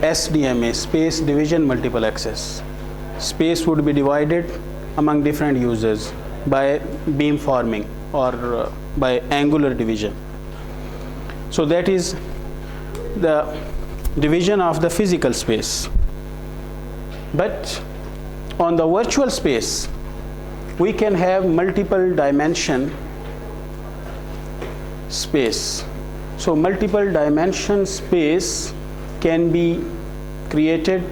SDMA, space division multiple access. Space would be divided among different users by beam forming or by angular division. So that is the division of the physical space. But on the virtual space, we can have multiple dimension space. So multiple dimension space can be created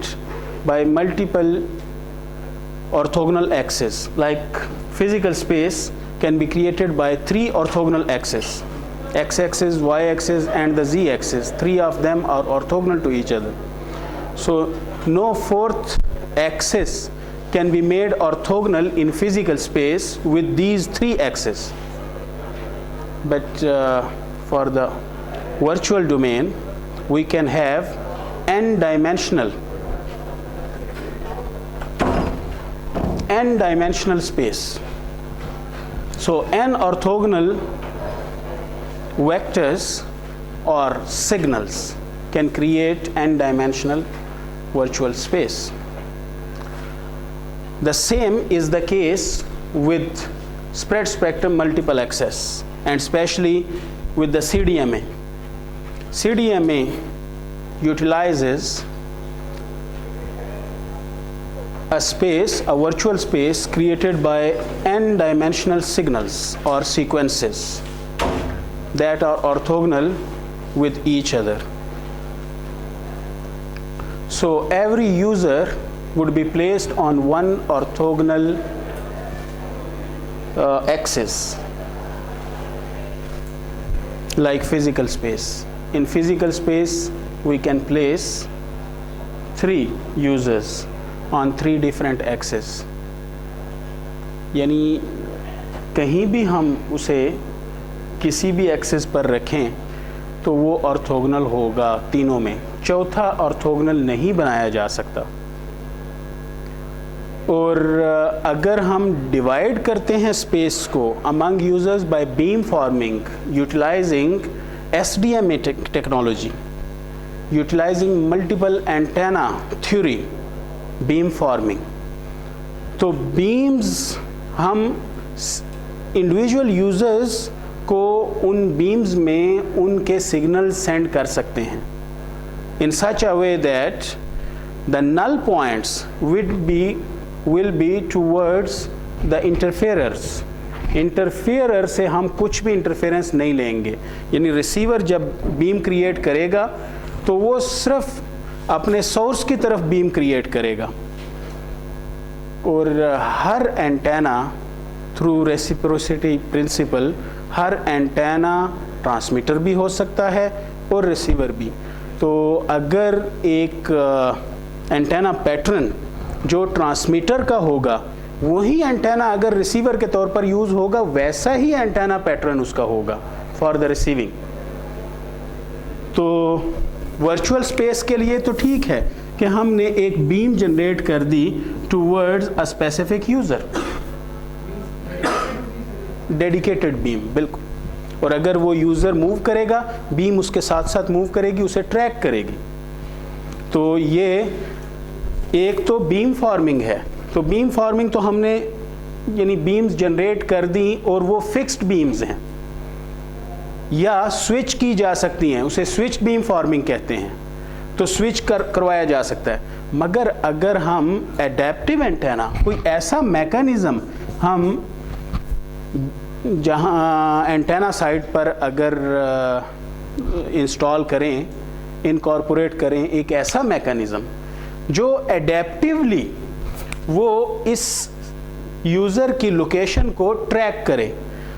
by multiple orthogonal axes. Like physical space can be created by 3 orthogonal axes: x-axis, y-axis and the z-axis. 3 of them are orthogonal to each other. So no 4th axis can be made orthogonal in physical space with these 3 axes. But for the virtual domain, we can have n-dimensional space. So n orthogonal vectors or signals can create n-dimensional virtual space. The same is the case with spread spectrum multiple access, and especially with the CDMA. CDMA utilizes a space, a virtual space created by n-dimensional signals or sequences that are orthogonal with each other. So every user would be placed on one orthogonal axis, like physical space. In physical space, we can place 3 users on 3 different axes. यानी कहीं भी हम उसे किसी भी axis पर रखें तो वो ऑर्थोगोनल होगा तीनों में. चौथा ऑर्थोगोनल नहीं बनाया जा सकता. और अगर हम डिवाइड करते हैं स्पेस को among users by beam forming utilising SDMA technology, utilising multiple antenna theory, beam forming, तो बीम्स हम इंडिविजुअल यूजर्स को उन बीम्स में उनके सिग्नल सेंड कर सकते हैं in such a way that the null points will be towards the interferers. Interfere से हम कुछ भी इंटरफेरेंस नहीं लेंगे. यानी रिसीवर जब बीम क्रिएट करेगा तो वो सिर्फ अपने सोर्स की तरफ बीम क्रिएट करेगा. और हर एंटेना थ्रू रेसिप्रोसिटी प्रिंसिपल, हर एंटेना ट्रांसमीटर भी हो सकता है और रिसीवर भी. तो अगर एक एंटेना पैटर्न जो ट्रांसमीटर का होगा वही एंटेना अगर रिसीवर के तौर पर यूज़ होगा वैसा ही एंटेना पैटर्न उसका होगा फॉर द रिसीविंग. तो वर्चुअल स्पेस के लिए तो ठीक है कि हमने एक बीम जनरेट कर दी towards a specific user, dedicated beam, बिल्कुल. और अगर वो यूज़र मूव करेगा बीम उसके साथ साथ मूव करेगी, उसे ट्रैक करेगी. तो ये एक तो बीम फॉर्मिंग है. तो बीम फॉर्मिंग तो हमने यानी बीम्स जनरेट कर दी और वो फिक्स्ड बीम्स हैं या स्विच की जा सकती हैं, उसे स्विच बीम फॉर्मिंग कहते हैं. तो स्विच करवाया जा सकता है. मगर अगर हम एडेप्टिव एंटेना, कोई ऐसा मैकेनिज़्म हम जहाँ एंटेना साइट पर अगर इंस्टॉल करें, इनकॉर्पोरेट करें एक ऐसा मैकेनिज़्म जो एडेप्टिवली वो इस यूज़र की लोकेशन को ट्रैक करे,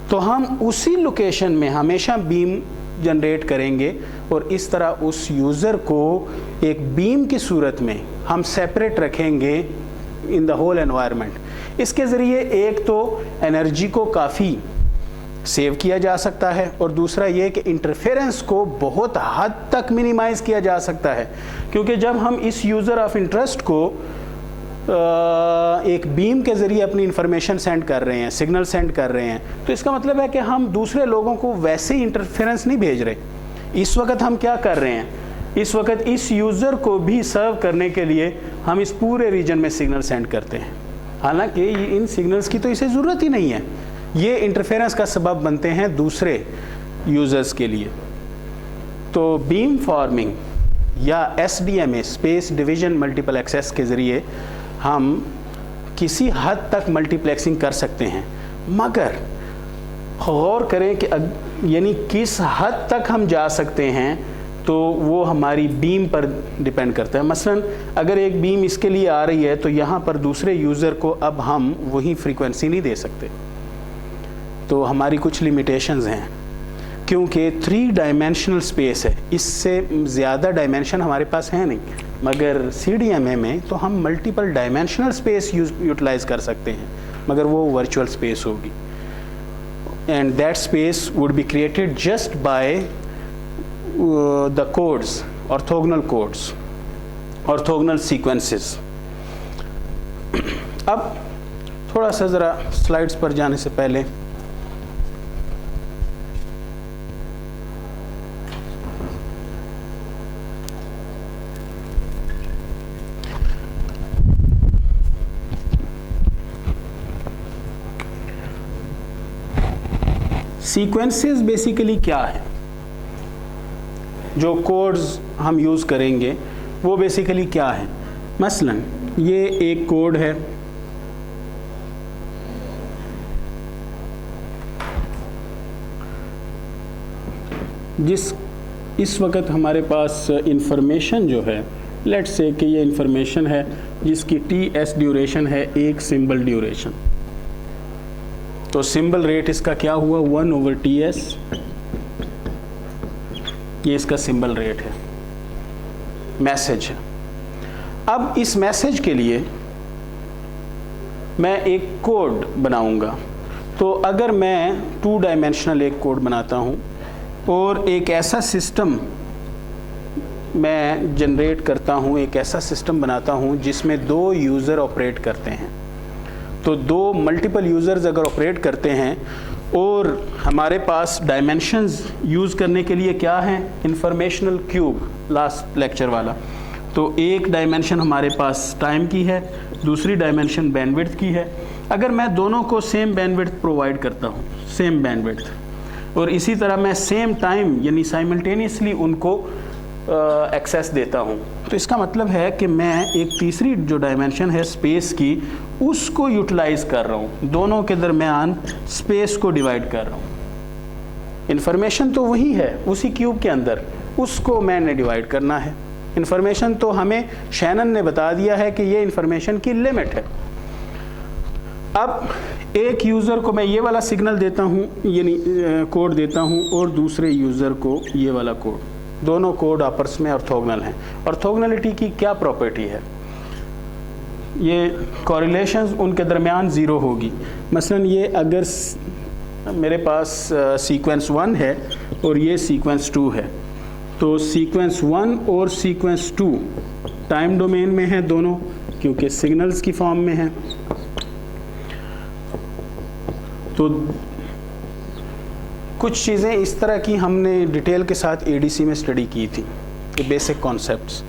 तो हम उसी लोकेशन में हमेशा बीम जनरेट करेंगे और इस तरह उस यूज़र को एक बीम की सूरत में हम सेपरेट रखेंगे इन द होल एनवायरनमेंट. इसके ज़रिए एक तो एनर्जी को काफ़ी सेव किया जा सकता है और दूसरा ये कि इंटरफेरेंस को बहुत हद तक मिनिमाइज़ किया जा सकता है. क्योंकि जब हम इस यूज़र ऑफ इंटरेस्ट को एक बीम के ज़रिए अपनी इंफॉर्मेशन सेंड कर रहे हैं, सिग्नल सेंड कर रहे हैं, तो इसका मतलब है कि हम दूसरे लोगों को वैसे ही इंटरफेरेंस नहीं भेज रहे. इस वक्त हम क्या कर रहे हैं, इस वक्त इस यूज़र को भी सर्व करने के लिए हम इस पूरे रीजन में सिग्नल सेंड करते हैं, हालांकि इन सिग्नल्स की तो इसे ज़रूरत ही नहीं है, ये इंटरफेरेंस का सबब बनते हैं दूसरे यूज़र्स के लिए। तो बीम फॉर्मिंग या SDMA space division multiple access के ज़रिए हम किसी हद तक मल्टीप्लेक्सिंग कर सकते हैं, मगर गौर करें कि यानी किस हद तक हम जा सकते हैं तो वो हमारी बीम पर डिपेंड करता है। मसलन अगर एक बीम इसके लिए आ रही है तो यहाँ पर दूसरे यूज़र को अब हम वही फ्रीक्वेंसी नहीं दे सकते, तो हमारी कुछ लिमिटेशंस हैं, क्योंकि 3 डायमेंशनल स्पेस है, इससे ज़्यादा डायमेंशन हमारे पास है नहीं। मगर CDMA में तो हम मल्टीपल डायमेंशनल स्पेस यूटिलाइज़ कर सकते हैं, मगर वो वर्चुअल स्पेस होगी, and that space would be created just by the codes, orthogonal sequences. अब थोड़ा सा ज़रा स्लाइड्स पर जाने से पहले सीक्वेंसेस बेसिकली क्या है, जो कोड्स हम यूज़ करेंगे वो बेसिकली क्या है। मसलन ये एक कोड है, जिस इस वक्त हमारे पास इंफॉर्मेशन जो है, लेट्स से कि ये इंफॉर्मेशन है जिसकी TS ड्यूरेशन है 1 सिंबल ड्यूरेशन, तो सिंबल रेट इसका क्या हुआ 1/TS, ये इसका सिंबल रेट है, मैसेज है। अब इस मैसेज के लिए मैं एक कोड बनाऊंगा, तो अगर मैं 2 डायमेंशनल एक कोड बनाता हूं और एक ऐसा सिस्टम मैं जनरेट करता हूं, एक ऐसा सिस्टम बनाता हूं जिसमें 2 यूज़र ऑपरेट करते हैं, तो 2 मल्टीपल यूज़र्स अगर ऑपरेट करते हैं और हमारे पास डायमेंशंस यूज़ करने के लिए क्या है, इंफॉर्मेशनल क्यूब लास्ट लेक्चर वाला, तो एक डायमेंशन हमारे पास टाइम की है, दूसरी डायमेंशन बैंडविड्थ की है। अगर मैं दोनों को सेम बैंडविड्थ प्रोवाइड करता हूँ, सेम बैंडविड्थ, और इसी तरह मैं सेम टाइम यानी साइमल्टेनियसली उनको एक्सेस देता हूँ, तो इसका मतलब है कि मैं एक तीसरी जो डायमेंशन है स्पेस की, उसको यूटिलाइज कर रहा हूँ, दोनों के दरमियान स्पेस को डिवाइड कर रहा हूँ। इंफॉर्मेशन तो वही है उसी क्यूब के अंदर, उसको मैंने डिवाइड करना है। इंफॉर्मेशन तो हमें शैनन ने बता दिया है कि ये इंफॉर्मेशन की लिमिट है। अब एक यूज़र को मैं ये वाला सिग्नल देता हूँ, यानी कोड देता हूँ, और दूसरे यूज़र को ये वाला कोड, दोनों कोड आपस में ऑर्थोगोनल हैं। ऑर्थोगोनलिटी की क्या प्रॉपर्टी है, ये कॉरिलेशंस उनके दरमियान ज़ीरो होगी। मसलन ये अगर मेरे पास सीक्वेंस 1 है और ये सीक्वेंस 2 है, तो सीक्वेंस 1 और सीक्वेंस 2 टाइम डोमेन में है दोनों, क्योंकि सिग्नल्स की फॉर्म में है। तो कुछ चीज़ें इस तरह की हमने डिटेल के साथ ADC में स्टडी की थी, ये बेसिक कॉन्सेप्ट्स।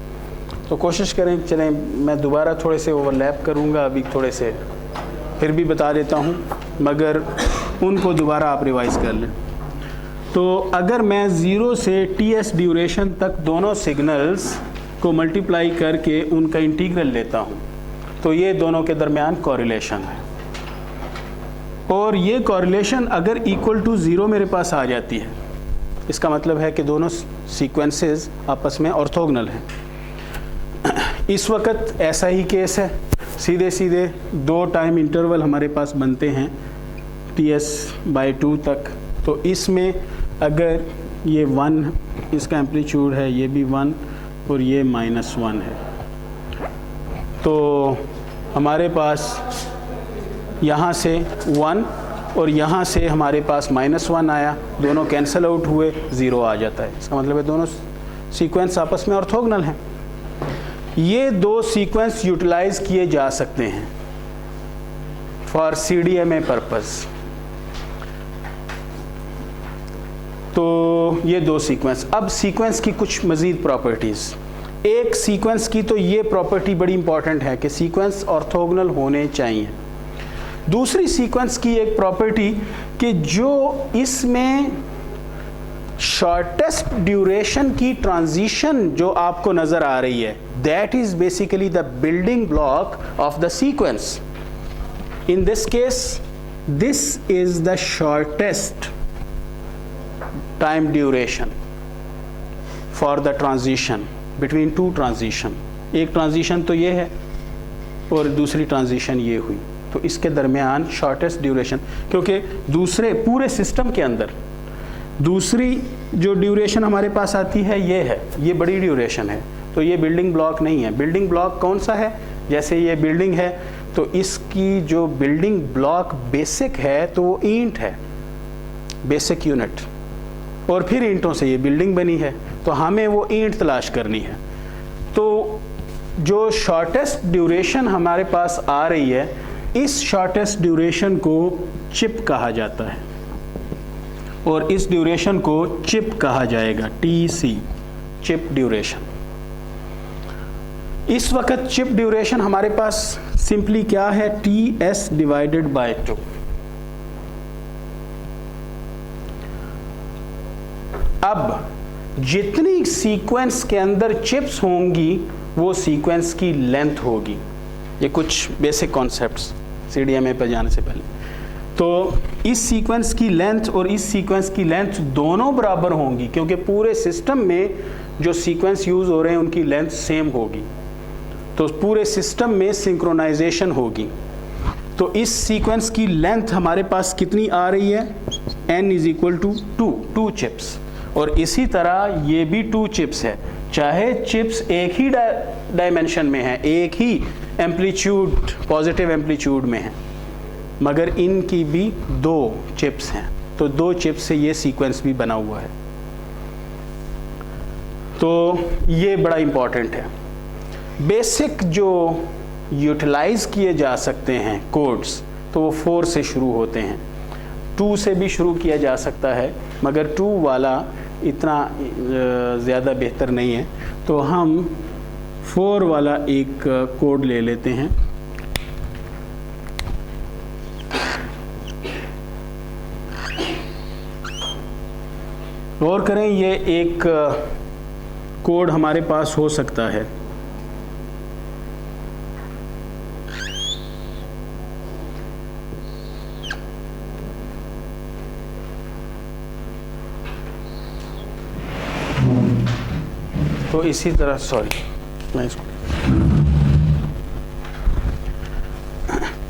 तो कोशिश करें, चलें मैं दोबारा थोड़े से ओवरलैप करूँगा, अभी थोड़े से फिर भी बता देता हूँ, मगर उनको दोबारा आप रिवाइज़ कर लें। तो अगर मैं 0 से TS ड्यूरेशन तक दोनों सिग्नल्स को मल्टीप्लाई करके उनका इंटीग्रल लेता हूँ, तो ये दोनों के दरमियान कॉरिलेशन है, और ये कॉरिलेशन अगर इक्वल टू 0 मेरे पास आ जाती है, इसका मतलब है कि दोनों सीक्वेंसेस आपस में ऑर्थोगोनल हैं। इस वक्त ऐसा ही केस है, सीधे सीधे 2 टाइम इंटरवल हमारे पास बनते हैं TS/2 तक, तो इसमें अगर ये 1 इसका एम्पलीट्यूड है, ये भी 1 और ये -1 है, तो हमारे पास यहाँ से 1 और यहाँ से हमारे पास -1 आया, दोनों कैंसिल आउट हुए, 0 आ जाता है। इसका मतलब है दोनों सीक्वेंस आपस में ऑर्थोगोनल हैं। ये 2 सीक्वेंस यूटिलाइज किए जा सकते हैं फॉर CDMA पर्पस। तो ये दो सीक्वेंस। अब सीक्वेंस की कुछ मज़ीद प्रॉपर्टीज़। एक सीक्वेंस की तो ये प्रॉपर्टी बड़ी इंपॉर्टेंट है कि सीक्वेंस ऑर्थोगोनल होने चाहिए। दूसरी सीक्वेंस की एक प्रॉपर्टी कि जो इसमें शॉर्टेस्ट ड्यूरेशन की ट्रांजिशन जो आपको नज़र आ रही है, that is basically the building block of the sequence. In this case this is the shortest time duration for the transition between two transition. एक ट्रांजिशन तो ये है और दूसरी ट्रांजिशन ये हुई, तो इसके दरमियान शॉर्टेस्ट ड्यूरेशन, क्योंकि दूसरे पूरे सिस्टम के अंदर दूसरी जो ड्यूरेशन हमारे पास आती है ये बड़ी ड्यूरेशन है, तो ये बिल्डिंग ब्लॉक नहीं है। बिल्डिंग ब्लॉक कौन सा है? जैसे ये बिल्डिंग है तो इसकी जो बिल्डिंग ब्लॉक बेसिक है तो वो ईंट है, बेसिक यूनिट, और फिर ईंटों से ये बिल्डिंग बनी है, तो हमें वो ईंट तलाश करनी है। तो जो शॉर्टेस्ट ड्यूरेशन हमारे पास आ रही है, इस शॉर्टेस्ट ड्यूरेशन को चिप कहा जाता है और इस ड्यूरेशन को चिप कहा जाएगा, TC, चिप ड्यूरेशन। इस वक्त चिप ड्यूरेशन हमारे पास सिंपली क्या है? TS divided by 2। अब जितनी सीक्वेंस के अंदर चिप्स होंगी वो सीक्वेंस की लेंथ होगी। ये कुछ बेसिक कॉन्सेप्ट्स CDMA पर जाने से पहले। तो इस सीक्वेंस की लेंथ और इस सीक्वेंस की लेंथ दोनों बराबर होंगी, क्योंकि पूरे सिस्टम में जो सीक्वेंस यूज़ हो रहे हैं उनकी लेंथ सेम होगी, तो पूरे सिस्टम में सिंक्रोनाइजेशन होगी। तो इस सीक्वेंस की लेंथ हमारे पास कितनी आ रही है? N = 2 chips. और इसी तरह ये भी 2 चिप्स है, चाहे चिप्स एक ही डायमेंशन में है, एक ही एम्पलीट्यूड, पॉजिटिव एम्पलीट्यूड में है, मगर इनकी भी 2 चिप्स हैं, तो 2 चिप्स से ये सीक्वेंस भी बना हुआ है। तो ये बड़ा इम्पॉर्टेंट है। बेसिक जो यूटिलाइज किए जा सकते हैं कोड्स, तो वो 4 से शुरू होते हैं। 2 से भी शुरू किया जा सकता है, मगर 2 वाला इतना ज़्यादा बेहतर नहीं है, तो हम 4 वाला एक कोड ले लेते हैं। गौर करें, ये एक कोड हमारे पास हो सकता है। तो इसी तरह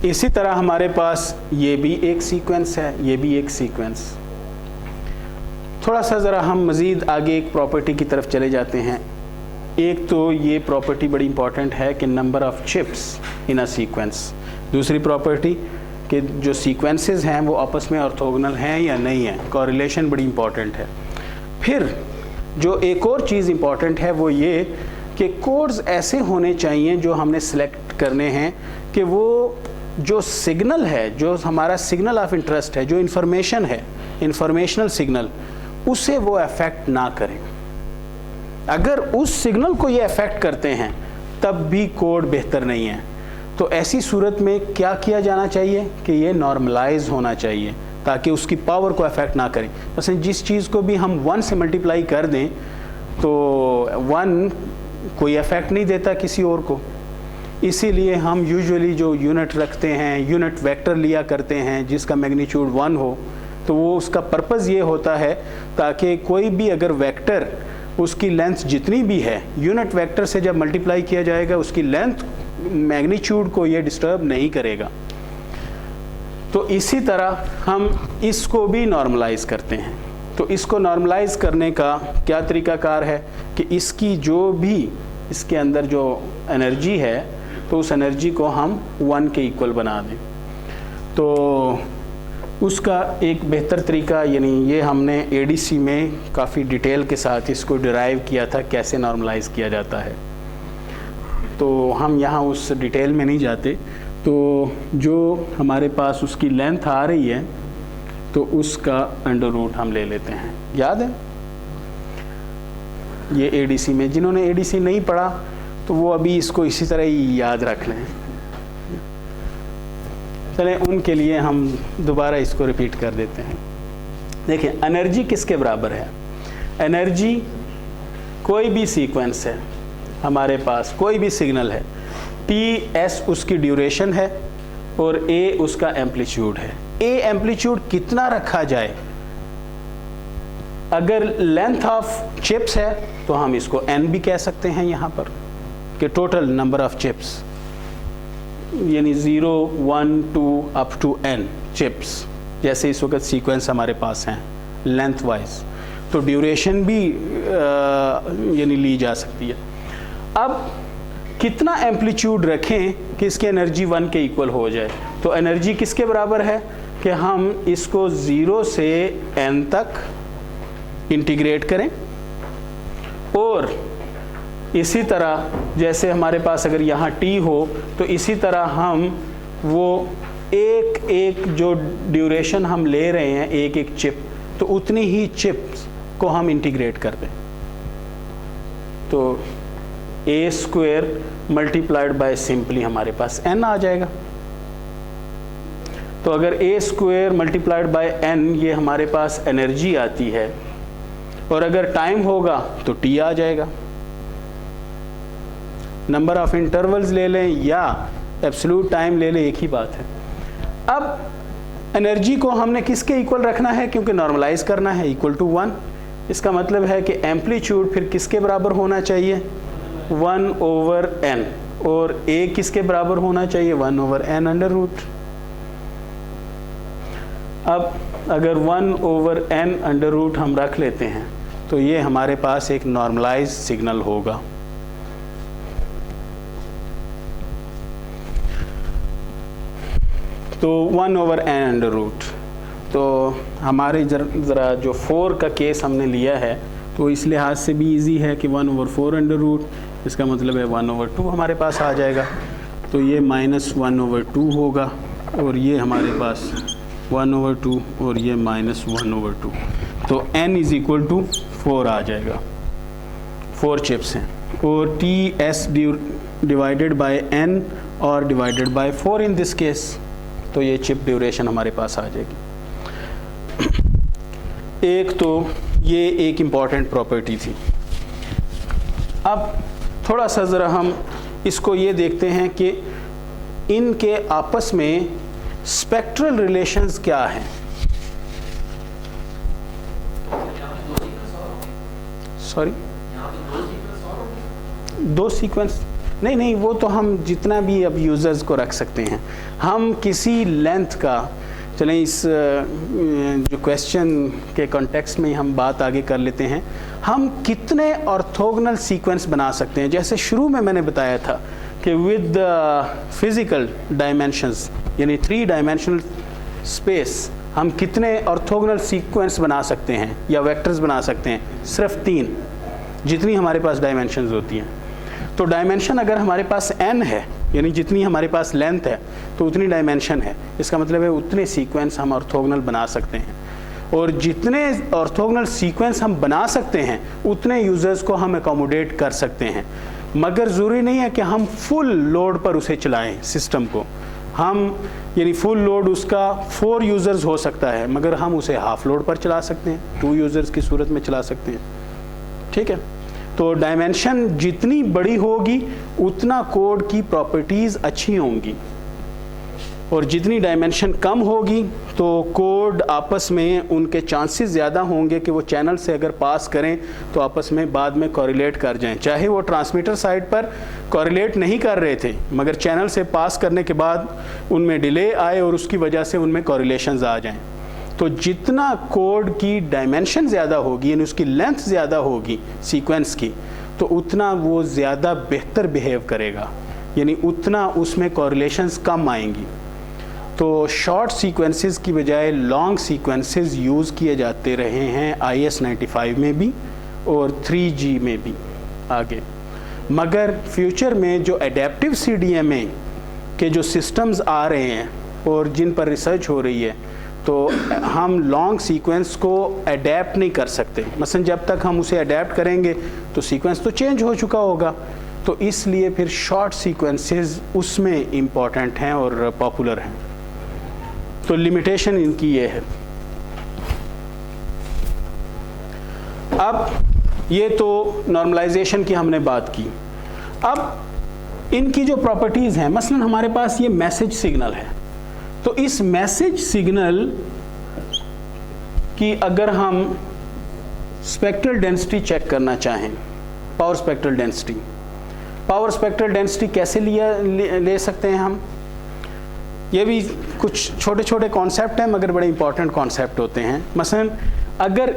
इसी तरह हमारे पास ये भी एक सीक्वेंस है, ये भी एक सीक्वेंस। थोड़ा सा ज़रा हम मज़ीद आगे एक प्रॉपर्टी की तरफ चले जाते हैं। एक तो ये प्रॉपर्टी बड़ी इंपॉर्टेंट है कि number of chips in a sequence. दूसरी प्रॉपर्टी कि जो सीक्वेंसेस हैं वो आपस में ऑर्थोगोनल हैं या नहीं है, कोरिलेशन बड़ी इंपॉर्टेंट है। फिर जो एक और चीज़ इंपॉर्टेंट है वो ये कि कोड्स ऐसे होने चाहिए जो हमने सेलेक्ट करने हैं कि वो जो सिग्नल है, जो हमारा सिग्नल ऑफ इंटरेस्ट है, जो इंफॉर्मेशन है, इंफॉर्मेशनल सिग्नल, उसे वो अफेक्ट ना करें। अगर उस सिग्नल को ये अफेक्ट करते हैं तब भी कोड बेहतर नहीं है। तो ऐसी सूरत में क्या किया जाना चाहिए कि ये नॉर्मलाइज होना चाहिए ताकि उसकी पावर को अफेक्ट ना करें। जैसे जिस चीज़ को भी हम 1 से मल्टीप्लाई कर दें तो 1 कोई अफेक्ट नहीं देता किसी और को, इसीलिए हम यूजुअली जो यूनिट रखते हैं, यूनिट वेक्टर लिया करते हैं जिसका मैग्नीट्यूड 1 हो, तो वो उसका पर्पज़ ये होता है ताकि कोई भी अगर वेक्टर उसकी लेंथ जितनी भी है यूनिट वेक्टर से जब मल्टीप्लाई किया जाएगा उसकी लेंथ मैग्नीट्यूड को ये डिस्टर्ब नहीं करेगा। तो इसी तरह हम इसको भी नॉर्मलाइज करते हैं। तो इसको नॉर्मलाइज करने का क्या तरीकाकार है कि इसकी जो भी इसके अंदर जो एनर्जी है तो उस एनर्जी को हम 1 के इक्वल बना दें। तो उसका एक बेहतर तरीका, यानी ये हमने ADC में काफ़ी डिटेल के साथ इसको डिराइव किया था कैसे नॉर्मलाइज किया जाता है, तो हम यहाँ उस डिटेल में नहीं जाते। तो जो हमारे पास उसकी लेंथ आ रही है तो उसका अंडर रूट हम ले लेते हैं, याद है ये ADC में? जिन्होंने ADC नहीं पढ़ा तो वो अभी इसको इसी तरह ही याद रख लें। चलें, उनके लिए हम दोबारा इसको रिपीट कर देते हैं। देखिए, एनर्जी किसके बराबर है? एनर्जी कोई भी सीक्वेंस है हमारे पास, कोई भी सिग्नल है, TS उसकी ड्यूरेशन है और A उसका एम्पलीट्यूड है। A एम्पलीट्यूड कितना रखा जाए? अगर लेंथ ऑफ चिप्स है तो हम इसको N भी कह सकते हैं यहाँ पर, कि टोटल नंबर ऑफ चिप्स, यानी 0, 1, 2 अप टू N चिप्स, जैसे इस वक्त सीक्वेंस हमारे पास हैं लेंथ वाइज, तो ड्यूरेशन भी यानी ली जा सकती है। अब कितना एम्पलीट्यूड रखें कि इसकी एनर्जी 1 के इक्वल हो जाए? तो एनर्जी किसके बराबर है कि हम इसको 0 से N तक इंटीग्रेट करें, और इसी तरह जैसे हमारे पास अगर यहाँ T हो तो इसी तरह हम वो एक एक जो ड्यूरेशन हम ले रहे हैं एक एक चिप, तो उतनी ही चिप्स को हम इंटीग्रेट कर दें। तो A² मल्टीप्लाइड बाय सिंपली हमारे पास N आ जाएगा। तो अगर A² मल्टीप्लाइड बाय N ये हमारे पास एनर्जी आती है, और अगर टाइम होगा तो T आ जाएगा। नंबर ऑफ इंटरवल्स ले लें या एब्सोल्यूट टाइम ले लें, एक ही बात है। अब एनर्जी को हमने किसके इक्वल रखना है? क्योंकि नॉर्मलाइज करना है, इक्वल टू 1। इसका मतलब है कि एम्पलीट्यूड फिर किसके बराबर होना चाहिए? 1/n, और A किसके बराबर होना चाहिए? 1/n under root. अब अगर 1/n अंडर रूट हम रख लेते हैं तो ये हमारे पास एक नॉर्मलाइज सिग्नल होगा। तो 1/n अंडर रूट, तो हमारे ज़रा जो 4 का केस हमने लिया है तो इस लिहाज से भी इजी है कि 1/4 अंडर रूट, इसका मतलब है 1/2 हमारे पास आ जाएगा। तो ये -1/2 होगा, और ये हमारे पास 1/2 और ये -1/2, तो n इज इक्वल टू 4 आ जाएगा। 4 चिप्स हैं, और TS डिवाइडेड बाय n और divided by 4 in this case, तो ये चिप ड्यूरेशन हमारे पास आ जाएगी। एक तो ये एक इम्पॉर्टेंट प्रॉपर्टी थी। अब थोड़ा सा ज़रा हम इसको ये देखते हैं कि इनके आपस में स्पेक्ट्रल रिलेशंस क्या हैं। सॉरी, दो सीक्वेंस नहीं, वो तो हम जितना भी अब यूज़र्स को रख सकते हैं। हम किसी लेंथ का, चलें इस जो क्वेश्चन के कॉन्टेक्स्ट में हम बात आगे कर लेते हैं, हम कितने ऑर्थोगोनल सीक्वेंस बना सकते हैं। जैसे शुरू में मैंने बताया था कि विद फिज़िकल डायमेंशंस, यानी 3 डायमेंशनल स्पेस, हम कितने ऑर्थोगोनल सीक्वेंस बना सकते हैं या वेक्टर्स बना सकते हैं? सिर्फ 3, जितनी हमारे पास डायमेंशंस होती हैं। तो डायमेंशन अगर हमारे पास n है, यानी जितनी हमारे पास लेंथ है तो उतनी डायमेंशन है, इसका मतलब है उतने सीक्वेंस हम ऑर्थोगोनल बना सकते हैं। और जितने ऑर्थोगोनल सीक्वेंस हम बना सकते हैं उतने यूज़र्स को हम अकोमोडेट कर सकते हैं, मगर ज़रूरी नहीं है कि हम फुल लोड पर उसे चलाएं सिस्टम को। हम यानी फुल लोड उसका 4 यूज़र्स हो सकता है, मगर हम उसे हाफ लोड पर चला सकते हैं, 2 यूज़र्स की सूरत में चला सकते हैं। ठीक है, तो डायमेंशन जितनी बड़ी होगी उतना कोड की प्रॉपर्टीज़ अच्छी होंगी, और जितनी डायमेंशन कम होगी तो कोड आपस में उनके चांसेस ज़्यादा होंगे कि वो चैनल से अगर पास करें तो आपस में बाद में कोरिलेट कर जाएं। चाहे वो ट्रांसमीटर साइड पर कोरिलेट नहीं कर रहे थे, मगर चैनल से पास करने के बाद उनमें डिले आए और उसकी वजह से उनमें कोरिलेशंस आ जाएं। तो जितना कोड की डायमेंशन ज़्यादा होगी, यानी उसकी लेंथ ज़्यादा होगी सीक्वेंस की, तो उतना वो ज़्यादा बेहतर बिहेव करेगा, यानी उतना उसमें कोरिलेशंस कम आएंगी। तो शॉर्ट सीक्वेंसेस की बजाय लॉन्ग सीक्वेंसेस यूज़ किए जाते रहे हैं IS-95 में भी और 3G में भी आगे। मगर फ्यूचर में जो एडेप्टिव CDMA के जो सिस्टम्स आ रहे हैं और जिन पर रिसर्च हो रही है, तो हम लॉन्ग सीक्वेंस को अडेप्ट नहीं कर सकते। मसलन जब तक हम उसे अडेप्ट करेंगे तो सीक्वेंस तो चेंज हो चुका होगा, तो इसलिए फिर शॉर्ट सीक्वेंसेस उसमें इम्पॉर्टेंट हैं और पॉपुलर हैं। तो लिमिटेशन इनकी ये है। अब ये तो नॉर्मलाइजेशन की हमने बात की। अब इनकी जो प्रॉपर्टीज़ हैं, मसलन हमारे पास ये मैसेज सिग्नल है, तो इस मैसेज सिग्नल की अगर हम स्पेक्ट्रल डेंसिटी चेक करना चाहें, पावर स्पेक्ट्रल डेंसिटी कैसे ले सकते हैं हम? ये भी कुछ छोटे छोटे कॉन्सेप्ट हैं मगर बड़े इंपॉर्टेंट कॉन्सेप्ट होते हैं। मसलन अगर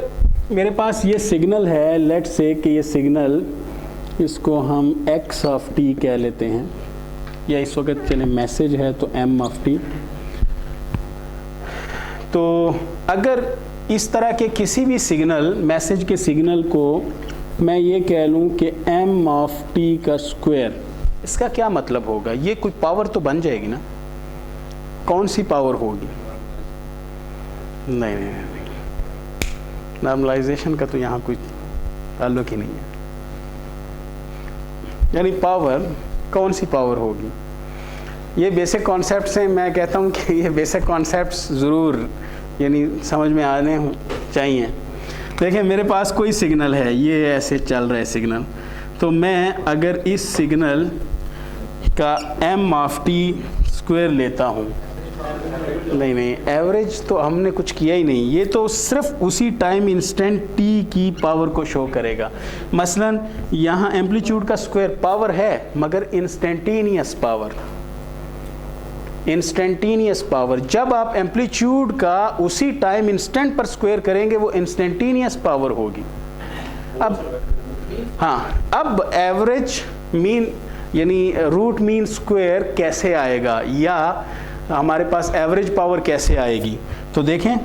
मेरे पास ये सिग्नल है, लेट्स से कि ये सिग्नल, इसको हम x ऑफ t कह लेते हैं, या इस वक्त चले मैसेज है तो m ऑफ t। तो अगर इस तरह के किसी भी सिग्नल, मैसेज के सिग्नल को मैं ये कह लूँ कि m ऑफ t का स्क्वायर, इसका क्या मतलब होगा? ये कोई पावर तो बन जाएगी ना? कौन सी पावर होगी? नहीं, नॉर्मलाइजेशन का तो यहाँ कोई ताल्लुक ही नहीं है। यानी पावर, कौन सी पावर होगी? ये बेसिक कॉन्सेप्ट्स हैं। मैं कहता हूँ कि ये बेसिक कॉन्सेप्ट्स ज़रूर यानी समझ में आने चाहिए। देखिए मेरे पास कोई सिग्नल है, ये ऐसे चल रहा है सिग्नल, तो मैं अगर इस सिग्नल का m ऑफ t स्क्वायर लेता हूँ, नहीं, एवरेज तो हमने कुछ किया ही नहीं, ये तो सिर्फ उसी टाइम इंस्टेंट t की पावर को शो करेगा। मसलन यहाँ एम्पलीट्यूड का स्क्वायर पावर है मगर इंस्टेंटेनियस पावर, जब आप एम्पलीट्यूड का उसी टाइम इंस्टेंट पर स्क्वायर करेंगे वो इंस्टेंटेनियस पावर होगी। अब हाँ, अब एवरेज मीन यानी रूट मीन स्क्वायर कैसे आएगा, या हमारे पास एवरेज पावर कैसे आएगी? तो देखें,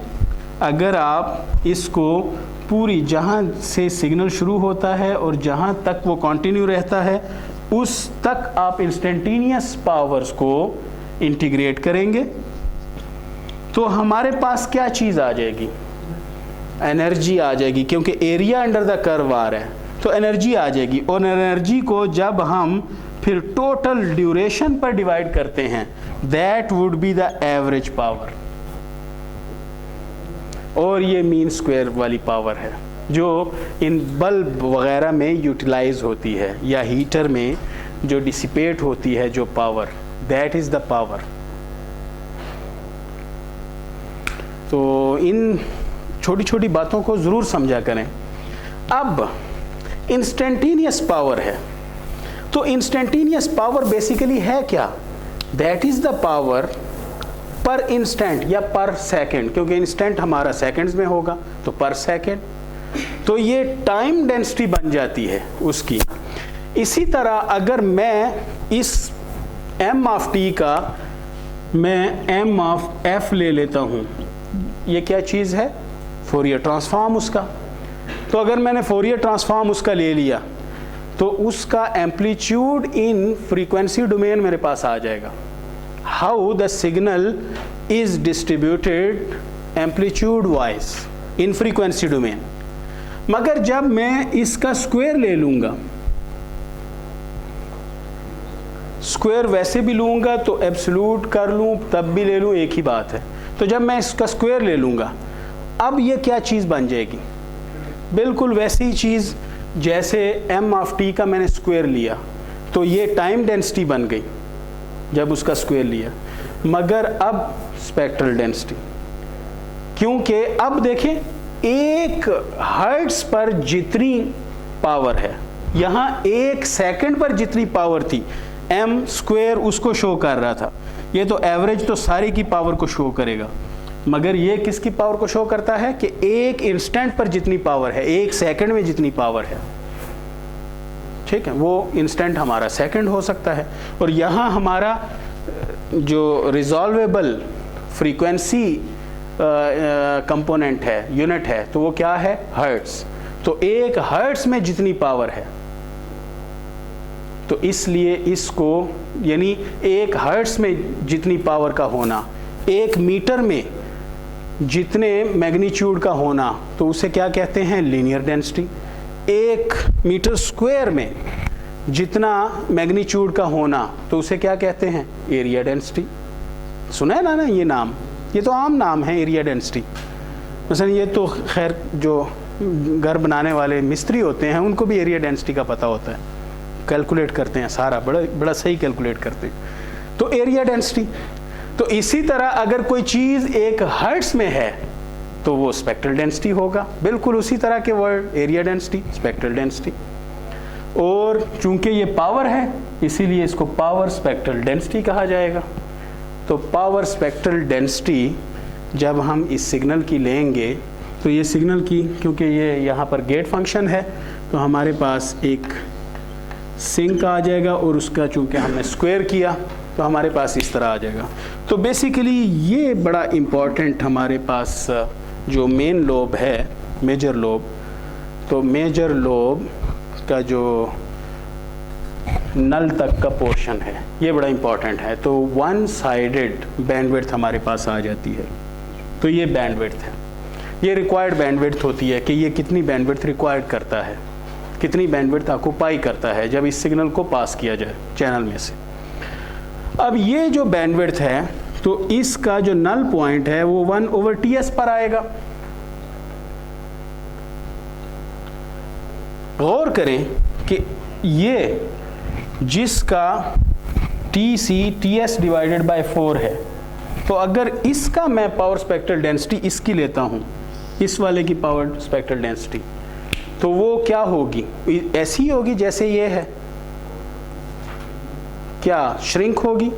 अगर आप इसको पूरी, जहाँ से सिग्नल शुरू होता है और जहाँ तक वो कंटिन्यू रहता है, उस तक आप इंस्टेंटेनियस पावर्स को इंटीग्रेट करेंगे तो हमारे पास क्या चीज़ आ जाएगी? एनर्जी आ जाएगी, क्योंकि एरिया अंडर द कर्व आ रहा है तो एनर्जी आ जाएगी। और एनर्जी को जब हम फिर टोटल ड्यूरेशन पर डिवाइड करते हैं, that would be the average power. और ये मीन स्क्वायर वाली पावर है जो इन बल्ब वगैरह में यूटिलाइज होती है, या हीटर में जो डिसिपेट होती है जो power, that is the power. तो इन छोटी छोटी बातों को ज़रूर समझा करें। अब इंस्टेंटेनियस पावर है, तो इंस्टेंटेनियस पावर बेसिकली है क्या? दैट इज द पावर पर इंस्टेंट या पर सेकंड, क्योंकि इंस्टेंट हमारा सेकंड्स में होगा तो पर सेकंड, तो ये टाइम डेंसिटी बन जाती है उसकी। इसी तरह अगर मैं इस m ऑफ t का मैं m ऑफ f ले लेता हूँ, ये क्या चीज़ है? फोरियर ट्रांसफॉर्म उसका। तो अगर मैंने फोरियर ट्रांसफॉर्म उसका ले लिया तो उसका एम्पलीट्यूड इन फ्रीक्वेंसी डोमेन मेरे पास आ जाएगा। How the signal is distributed amplitude wise in frequency domain. मगर जब मैं इसका स्क्वायर ले लूँगा, स्क्वायर वैसे भी लूँगा तो एब्सोल्यूट कर लूँ तब भी ले लूँ, एक ही बात है। तो जब मैं इसका स्क्वायर ले लूँगा, अब ये क्या चीज़ बन जाएगी? बिल्कुल वैसी चीज़ जैसे m ऑफ t का मैंने स्क्वायर लिया तो ये टाइम डेंसिटी बन गई जब उसका स्क्वायर लिया, मगर अब स्पेक्ट्रल डेंसिटी, क्योंकि अब देखें 1 हर्ट्ज पर जितनी पावर है, यहाँ 1 सेकंड पर जितनी पावर थी, m स्क्वायर उसको शो कर रहा था। ये तो एवरेज तो सारी की पावर को शो करेगा, मगर ये किसकी पावर को शो करता है कि 1 इंस्टेंट पर जितनी पावर है, 1 सेकंड में जितनी पावर है, ठीक है, वो इंस्टेंट हमारा सेकंड हो सकता है। और यहाँ हमारा जो रिजॉल्वेबल फ्रीक्वेंसी कंपोनेंट है, यूनिट है, तो वो क्या है? हर्ट्ज। तो 1 हर्ट्ज में जितनी पावर है, तो इसलिए इसको यानी 1 हर्ट्ज में जितनी पावर का होना, 1 मीटर में जितने मैग्नीट्यूड का होना, तो उसे क्या कहते हैं? Linear density. 1 मीटर स्क्वायर में जितना मैग्नीट्यूड का होना, तो उसे क्या कहते हैं? Area density. सुना है ना ये नाम? ये तो आम नाम है, एरिया डेंसिटी। मसलन ये तो खैर जो घर बनाने वाले मिस्त्री होते हैं उनको भी एरिया डेंसिटी का पता होता है, कैलकुलेट करते हैं सारा, बड़ा सही कैलकुलेट करते हैं। तो एरिया डेंसिटी। तो इसी तरह अगर कोई चीज़ 1 हर्ट्ज में है तो वो स्पेक्ट्रल डेंसिटी होगा, बिल्कुल उसी तरह के word, area density, spectral density. और चूंकि ये पावर है इसीलिए इसको पावर स्पेक्ट्रल डेंसिटी कहा जाएगा। तो पावर स्पेक्ट्रल डेंसिटी जब हम इस सिग्नल की लेंगे, तो ये सिग्नल की, क्योंकि ये यहाँ पर गेट फंक्शन है, तो हमारे पास एक सिंक आ जाएगा और उसका चूंकि हमने स्क्वायर किया तो हमारे पास इस तरह आ जाएगा। तो बेसिकली ये बड़ा इम्पॉर्टेंट हमारे पास जो मेन लोब है, मेजर लोब, तो मेजर लोब का जो नल तक का पोर्शन है ये बड़ा इम्पॉर्टेंट है। तो 1 साइडेड बैंडविड्थ हमारे पास आ जाती है। तो ये बैंडविड्थ है, ये रिक्वायर्ड बैंडविड्थ होती है कि ये कितनी बैंडविड्थ रिक्वायर्ड करता है, कितनी बैंडविड्थ ऑक्यूपाई करता है जब इस सिग्नल को पास किया जाए चैनल में से। अब ये जो बैंडविड्थ है, तो इसका जो नल पॉइंट है वो 1/TS पर आएगा। गौर करें कि ये जिसका TS डिवाइडेड बाय 4 है, तो अगर इसका मैं पावर स्पेक्ट्रल डेंसिटी इसकी लेता हूं, इस वाले की पावर स्पेक्ट्रल डेंसिटी, तो वो क्या होगी? ऐसी होगी जैसे ये है। क्या श्रिंक होगी?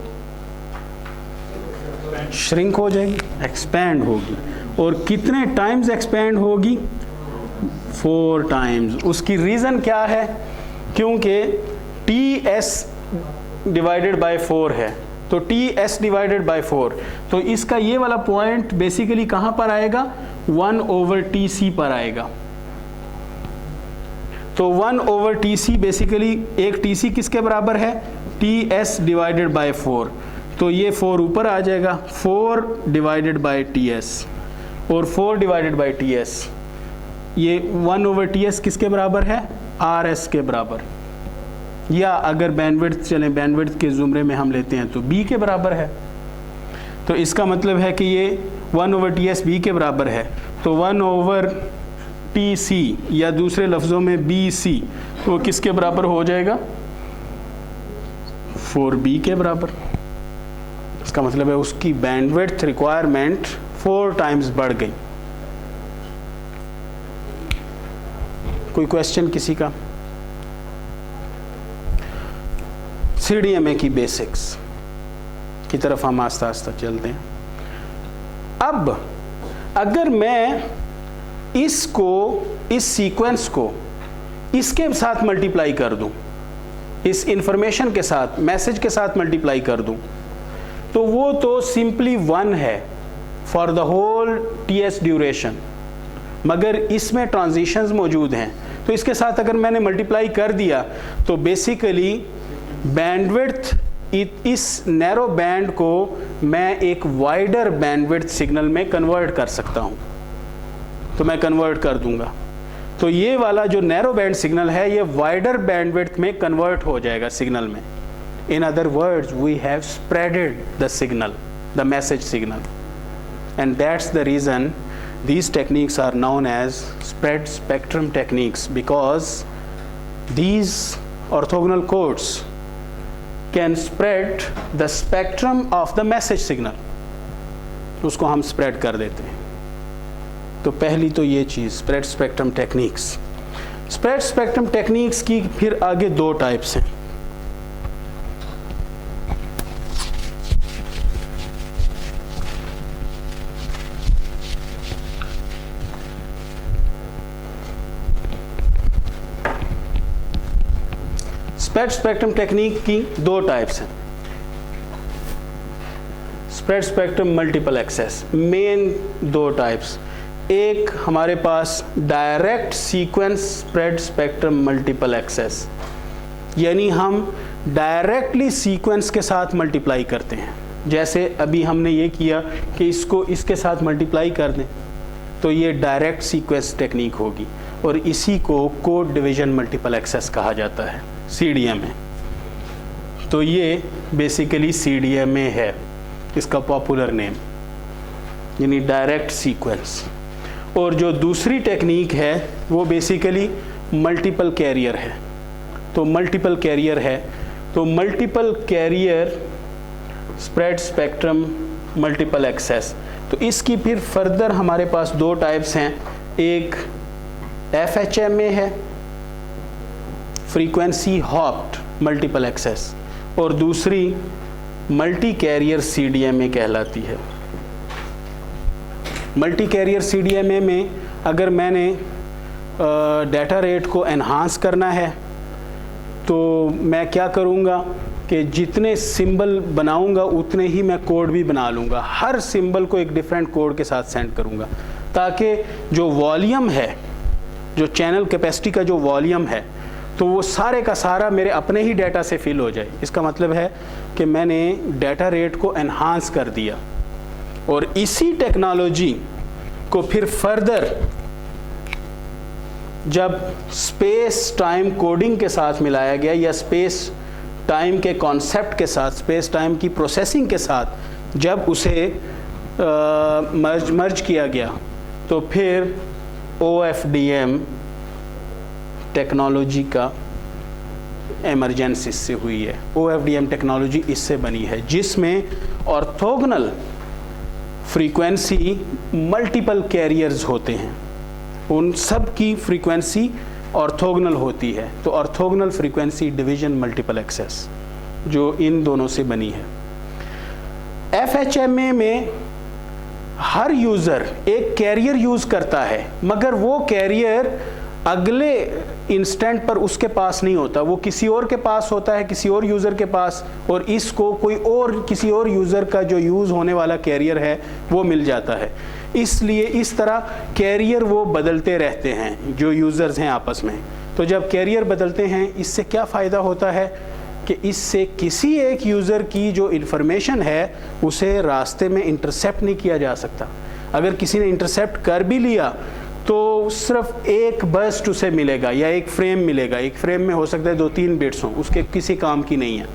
श्रिंक हो जाएगी, एक्सपैंड होगी। और कितने टाइम्स एक्सपैंड होगी? 4 टाइम्स। उसकी रीज़न क्या है? क्योंकि TS डिवाइडेड बाय 4 है, तो TS डिवाइडेड बाय 4, तो इसका ये वाला पॉइंट बेसिकली कहाँ पर आएगा? 1/TC पर आएगा। तो 1/TC बेसिकली एक TC किसके बराबर है? TS divided by 4। तो ये 4 ऊपर आ जाएगा, 4 डिवाइडेड बाय TS, और 4 डिवाइडेड बाय TS, ये 1/TS किसके बराबर है? RS के बराबर। या अगर बैंडविड्थ चलें, बैंडविड्थ के ज़ुमरे में हम लेते हैं तो B के बराबर है। तो इसका मतलब है कि ये 1/TS B के बराबर है, तो 1/TC या दूसरे लफ्ज़ों में BC वो किसके बराबर हो जाएगा? 4B के बराबर। इसका मतलब है उसकी बैंडविड्थ रिक्वायरमेंट 4 टाइम्स बढ़ गई। कोई क्वेश्चन किसी का? CDMA की बेसिक्स की तरफ हम आस्ता आस्ता चलते हैं। अब अगर मैं इसको, इस सीक्वेंस को इसके साथ मल्टीप्लाई कर दूं, इस इंफॉर्मेशन के साथ, मैसेज के साथ मल्टीप्लाई कर दूं, तो वो तो सिंपली 1 है for the whole TS duration, मगर इसमें ट्रांजिशंस मौजूद हैं। तो इसके साथ अगर मैंने मल्टीप्लाई कर दिया तो बेसिकली बैंडविड्थ, इस नैरो बैंड को मैं एक वाइडर बैंडविड्थ सिग्नल में कन्वर्ट कर सकता हूं। तो मैं कन्वर्ट कर दूंगा, तो ये वाला जो नैरो बैंड सिग्नल है ये वाइडर बैंडविड्थ में कन्वर्ट हो जाएगा सिग्नल में। In other words, we have spreaded the signal, the message signal, and that's the reason these techniques are known as spread spectrum techniques, because these orthogonal codes can spread the spectrum of the message signal, उसको हम spread कर देते हैं। तो पहली तो ये चीज़ spread spectrum techniques। spread spectrum techniques की फिर आगे 2 टाइप्स हैं। स्प्रेड स्पेक्ट्रम टेक्निक की 2 टाइप्स हैं। Spread spectrum multiple access, main 2 types. एक हमारे पास direct sequence spread spectrum multiple access, यानी हम डायरेक्टली सीक्वेंस के साथ मल्टीप्लाई करते हैं। जैसे अभी हमने ये किया कि इसको इसके साथ मल्टीप्लाई कर दें, तो ये डायरेक्ट सीक्वेंस टेक्निक होगी और इसी को कोड डिवीजन मल्टीपल एक्सेस कहा जाता है, CDMA। तो ये बेसिकली CDMA है, इसका पॉपुलर नेम, यानी डायरेक्ट सीक्वेंस। और जो दूसरी टेक्निक है वो बेसिकली मल्टीपल कैरियर है। तो मल्टीपल कैरियर है, तो multiple carrier spread spectrum multiple access. तो इसकी फिर फर्दर हमारे पास दो टाइप्स हैं, एक FHMA है, फ्रीक्वेंसी हॉप्ड मल्टीपल एक्सेस, और दूसरी मल्टी कैरियर CDMA कहलाती है। मल्टी कैरियर CDMA में अगर मैंने डाटा रेट को एनहांस करना है तो मैं क्या करूँगा कि जितने सिंबल बनाऊँगा उतने ही मैं कोड भी बना लूँगा, हर सिंबल को एक डिफरेंट कोड के साथ सेंड करूँगा, ताकि जो वॉल्यूम है, जो चैनल कैपेसिटी का जो वॉल्यूम है, तो वो सारे का सारा मेरे अपने ही डाटा से फिल हो जाए। इसका मतलब है कि मैंने डाटा रेट को एनहांस कर दिया। और इसी टेक्नोलॉजी को फिर फर्दर जब स्पेस टाइम कोडिंग के साथ मिलाया गया, या स्पेस टाइम के कॉन्सेप्ट के साथ, स्पेस टाइम की प्रोसेसिंग के साथ जब उसे मर्ज किया गया, तो फिर OFDM टेक्नोलॉजी का एमरजेंस इससे हुई है। OFDM टेक्नोलॉजी इससे बनी है, जिसमें ऑर्थोगोनल फ्रीक्वेंसी मल्टीपल कैरियर्स होते हैं, उन सब की फ्रीक्वेंसी ऑर्थोगोनल होती है। तो orthogonal frequency division multiple access जो इन दोनों से बनी है। FHMA में हर यूज़र एक कैरियर यूज़ करता है, मगर वो कैरियर अगले इंस्टेंट पर उसके पास नहीं होता, वो किसी और के पास होता है, किसी और यूज़र के पास, और इसको कोई और किसी और यूज़र का जो यूज़ होने वाला कैरियर है वो मिल जाता है। इसलिए इस तरह कैरियर वो बदलते रहते हैं जो यूज़र्स हैं आपस में। तो जब कैरियर बदलते हैं, इससे क्या फ़ायदा होता है कि इससे किसी एक यूज़र की जो इन्फॉर्मेशन है उसे रास्ते में इंटरसेप्ट नहीं किया जा सकता। अगर किसी ने इंटरसेप्ट कर भी लिया तो सिर्फ एक बर्स्ट उसे मिलेगा या एक फ्रेम मिलेगा, एक फ्रेम में हो सकता है 2-3 बिट्स हों, उसके किसी काम की नहीं है।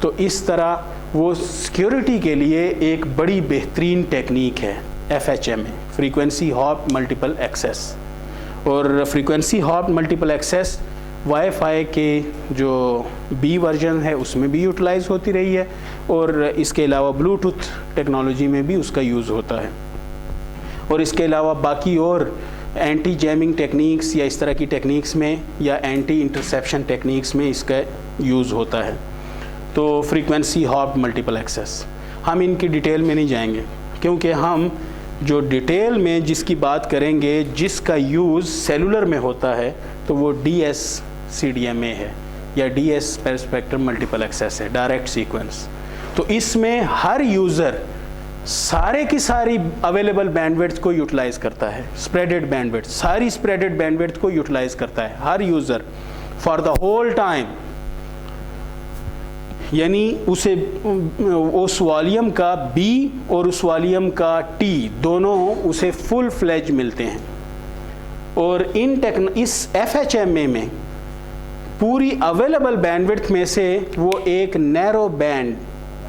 तो इस तरह वो सिक्योरिटी के लिए एक बड़ी बेहतरीन टेक्निक है FHMA, frequency hop multiple access. और frequency hop multiple access wifi के जो B वर्जन है उसमें भी यूटिलाइज होती रही है, और इसके अलावा ब्लूटूथ टेक्नोलॉजी में भी उसका यूज़ होता है। और इसके अलावा बाकी और एंटी जैमिंग टेक्निक्स या इस तरह की टेक्निक्स में, या एंटी इंटरसेप्शन टेक्निक्स में इसका यूज़ होता है। तो फ्रीक्वेंसी हॉप मल्टीपल एक्सेस, हम इनकी डिटेल में नहीं जाएंगे, क्योंकि हम जो डिटेल में जिसकी बात करेंगे, जिसका यूज़ सेलुलर में होता है, तो वो DS-CDMA है, या DS स्पेक्ट्रम मल्टीपल एक्सेस है, डायरेक्ट सीक्वेंस। तो इसमें हर यूज़र सारे की सारी अवेलेबल बैंडविड्थ को यूटिलाइज करता है, स्प्रेडेड बैंडविड्थ, सारी स्प्रेडेड बैंडविड्थ को यूटिलाइज करता है हर user for the whole time. यानी उसे उस वॉल्यूम का B और उस वॉल्यूम का T दोनों उसे फुल फ्लेज मिलते हैं। और इस FHMA में पूरी अवेलेबल बैंडविड्थ में से वो एक नैरो बैंड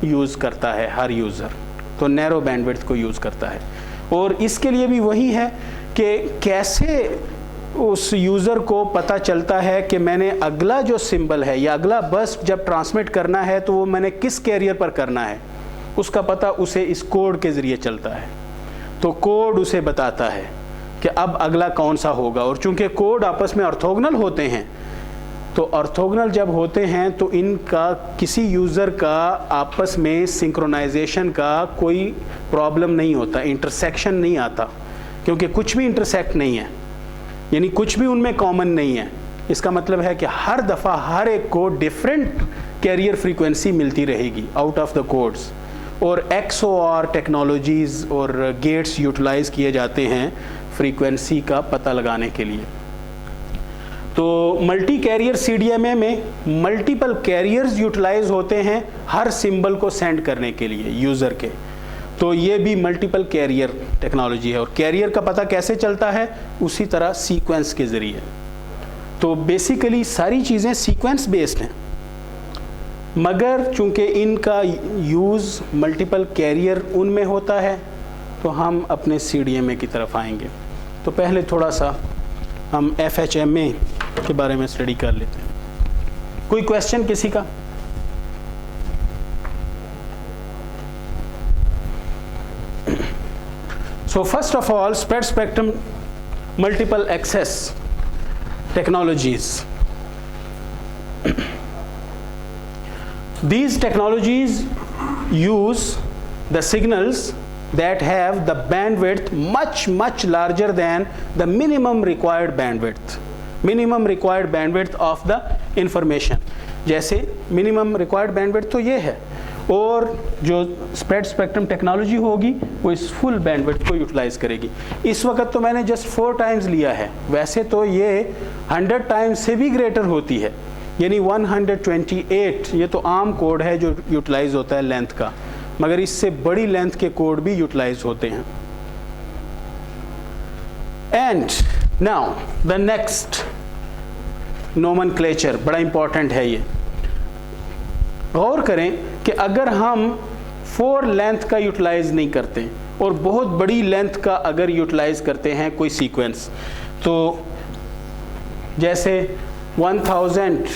यूज़ करता है हर यूज़र, तो नैरो बैंडविड्थ को यूज़ करता है। और इसके लिए भी वही है कि कैसे उस यूज़र को पता चलता है कि मैंने अगला जो सिंबल है या अगला बर्स्ट जब ट्रांसमिट करना है तो वो मैंने किस कैरियर पर करना है, उसका पता उसे इस कोड के ज़रिए चलता है। तो कोड उसे बताता है कि अब अगला कौन सा होगा। और चूंकि कोड आपस में ऑर्थोगोनल होते हैं, तो ऑर्थोगोनल जब होते हैं तो इनका किसी यूज़र का आपस में सिंक्रोनाइजेशन का कोई प्रॉब्लम नहीं होता, इंटरसेक्शन नहीं आता, क्योंकि कुछ भी इंटरसेक्ट नहीं है, यानी कुछ भी उनमें कॉमन नहीं है। इसका मतलब है कि हर दफ़ा हर एक को डिफरेंट कैरियर फ्रीक्वेंसी मिलती रहेगी आउट ऑफ द कोड्स। और XOR टेक्नोलॉजीज़ और गेट्स यूटिलाइज़ किए जाते हैं फ्रीक्वेंसी का पता लगाने के लिए। तो मल्टी कैरियर CDMA में मल्टीपल कैरियर्स यूटिलाइज होते हैं हर सिंबल को सेंड करने के लिए यूज़र के। तो ये भी मल्टीपल कैरियर टेक्नोलॉजी है। और कैरियर का पता कैसे चलता है? उसी तरह सीक्वेंस के ज़रिए। तो बेसिकली सारी चीज़ें सीक्वेंस बेस्ड हैं, मगर चूंकि इनका यूज़ मल्टीपल कैरियर उनमें होता है तो हम अपने CDMA की तरफ आएंगे। तो पहले थोड़ा सा हम FHMA के बारे में स्टडी कर लेते हैं। कोई क्वेश्चन किसी का? So first of all, spread spectrum multiple access technologies. These technologies use the signals that have the bandwidth much larger than the minimum required bandwidth of the information. जैसे minimum required bandwidth तो ये है, और जो spread spectrum technology होगी वो इस full bandwidth को यूटिलाइज करेगी। इस वक्त तो मैंने जस्ट 4 टाइम्स लिया है, वैसे तो ये 100 टाइम्स से भी ग्रेटर होती है, यानी 128। ये तो आम कोड है जो यूटिलाइज होता है लेंथ का, मगर इससे बड़ी लेंथ के कोड भी यूटिलाइज होते हैं। And now the next nomenclature बड़ा इंपॉर्टेंट है। ये गौर करें कि अगर हम 4 लेंथ का यूटिलाइज नहीं करते और बहुत बड़ी लेंथ का अगर यूटिलाइज करते हैं कोई सीक्वेंस, तो जैसे 1000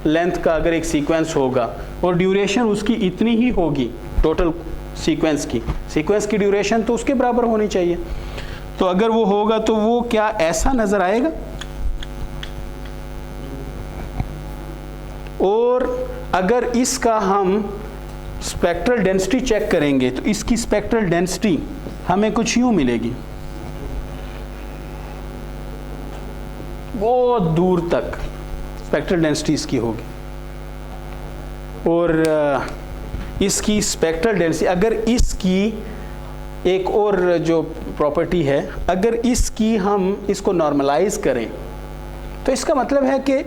लेंथ का अगर एक सीक्वेंस होगा और ड्यूरेशन उसकी इतनी ही होगी, टोटल सीक्वेंस की ड्यूरेशन तो उसके बराबर होनी चाहिए। तो अगर वो होगा तो वो क्या ऐसा नज़र आएगा? और अगर इसका हम स्पेक्ट्रल डेंसिटी चेक करेंगे तो इसकी स्पेक्ट्रल डेंसिटी हमें कुछ यूं मिलेगी, बहुत दूर तक स्पेक्ट्रल डेंसिटी इसकी होगी। और इसकी स्पेक्ट्रल डेंसिटी, अगर इसकी एक और जो प्रॉपर्टी है, अगर इसकी हम इसको नॉर्मलाइज करें तो इसका मतलब है कि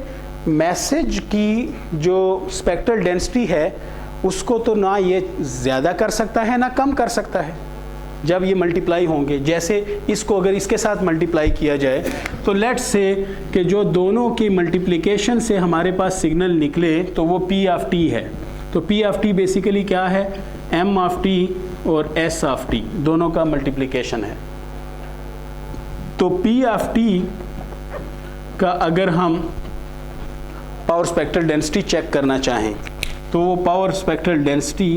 मैसेज की जो स्पेक्ट्रल डेंसिटी है उसको तो ना ये ज़्यादा कर सकता है ना कम कर सकता है जब ये मल्टीप्लाई होंगे। जैसे इसको अगर इसके साथ मल्टीप्लाई किया जाए तो लेट्स से कि जो दोनों की मल्टीप्लिकेशन से हमारे पास सिग्नल निकले तो वो P ऑफ T है। तो P ऑफ T बेसिकली क्या है? M ऑफ T और S ऑफ T दोनों का मल्टीप्लिकेशन है। तो P ऑफ T का अगर हम पावर स्पेक्ट्रल डेंसिटी चेक करना चाहें तो वो पावर स्पेक्ट्रल डेंसिटी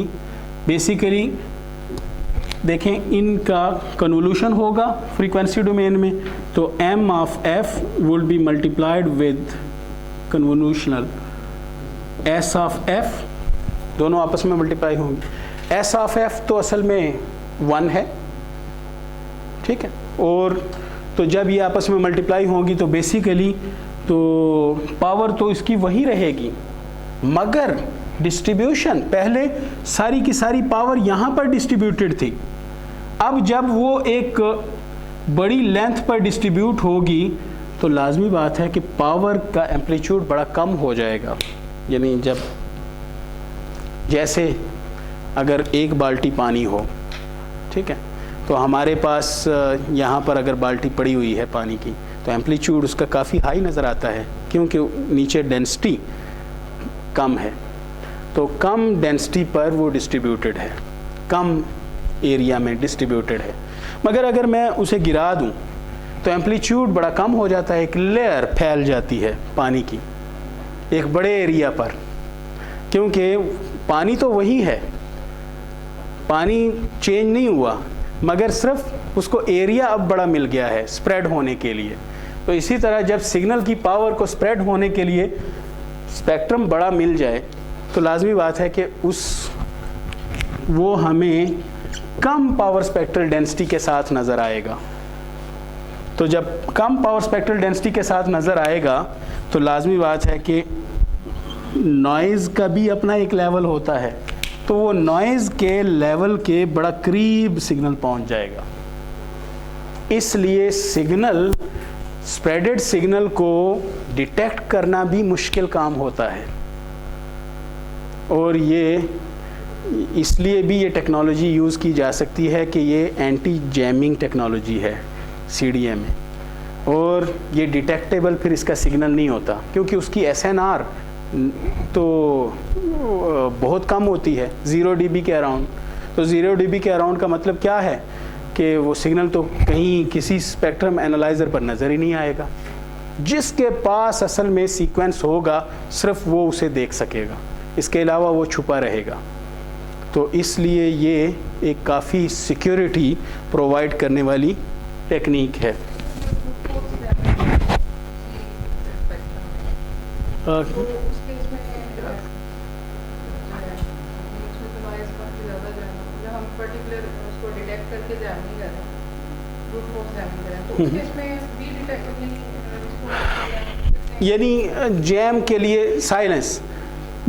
बेसिकली देखें, इनका कन्वोल्यूशन होगा फ्रीक्वेंसी डोमेन में, तो M of F would be multiplied with convolutional S of F, दोनों आपस में मल्टीप्लाई होंगे। S ऑफ F तो असल में 1 है, ठीक है, और तो जब ये आपस में मल्टीप्लाई होंगी तो बेसिकली तो पावर तो इसकी वही रहेगी, मगर डिस्ट्रीब्यूशन पहले सारी की सारी पावर यहाँ पर डिस्ट्रीब्यूटेड थी। अब जब वो एक बड़ी लेंथ पर डिस्ट्रीब्यूट होगी तो लाजमी बात है कि पावर का एम्पलीट्यूड बड़ा कम हो जाएगा। यानी जब जैसे अगर एक बाल्टी पानी हो, ठीक है, तो हमारे पास यहाँ पर अगर बाल्टी पड़ी हुई है पानी की तो एम्पलीट्यूड उसका काफ़ी हाई नज़र आता है क्योंकि नीचे डेंसिटी कम है। तो कम डेंसिटी पर वो डिस्ट्रीब्यूटेड है, कम एरिया में डिस्ट्रीब्यूटेड है। मगर अगर मैं उसे गिरा दूं तो एम्पलीट्यूड बड़ा कम हो जाता है, एक लेयर फैल जाती है पानी की एक बड़े एरिया पर, क्योंकि पानी तो वही है, पानी चेंज नहीं हुआ, मगर सिर्फ उसको एरिया अब बड़ा मिल गया है स्प्रेड होने के लिए। तो इसी तरह जब सिग्नल की पावर को स्प्रेड होने के लिए स्पेक्ट्रम बड़ा मिल जाए तो लाजमी बात है कि वो हमें कम पावर स्पेक्ट्रल डेंसिटी के साथ नज़र आएगा। तो जब कम पावर स्पेक्ट्रल डेंसिटी के साथ नज़र आएगा तो लाजमी बात है कि नॉइज़ का भी अपना एक लेवल होता है, तो वो नॉइज़ के लेवल के बड़ा करीब सिग्नल पहुंच जाएगा। इसलिए सिग्नल, स्प्रेडेड सिग्नल को डिटेक्ट करना भी मुश्किल काम होता है। और ये इसलिए भी ये टेक्नोलॉजी यूज़ की जा सकती है कि ये एंटी जैमिंग टेक्नोलॉजी है CDMA में, और ये डिटेक्टेबल फिर इसका सिग्नल नहीं होता क्योंकि उसकी SNR तो बहुत कम होती है, 0 dB के अराउंड। तो 0 dB के अराउंड का मतलब क्या है कि वो सिग्नल तो कहीं किसी स्पेक्ट्रम एनालाइज़र पर नज़र ही नहीं आएगा। जिसके पास असल में सीक्वेंस होगा सिर्फ वो उसे देख सकेगा, इसके अलावा वो छुपा रहेगा। तो इसलिए ये एक काफ़ी सिक्योरिटी प्रोवाइड करने वाली टेक्निक है। यानी जैम के लिए साइलेंस,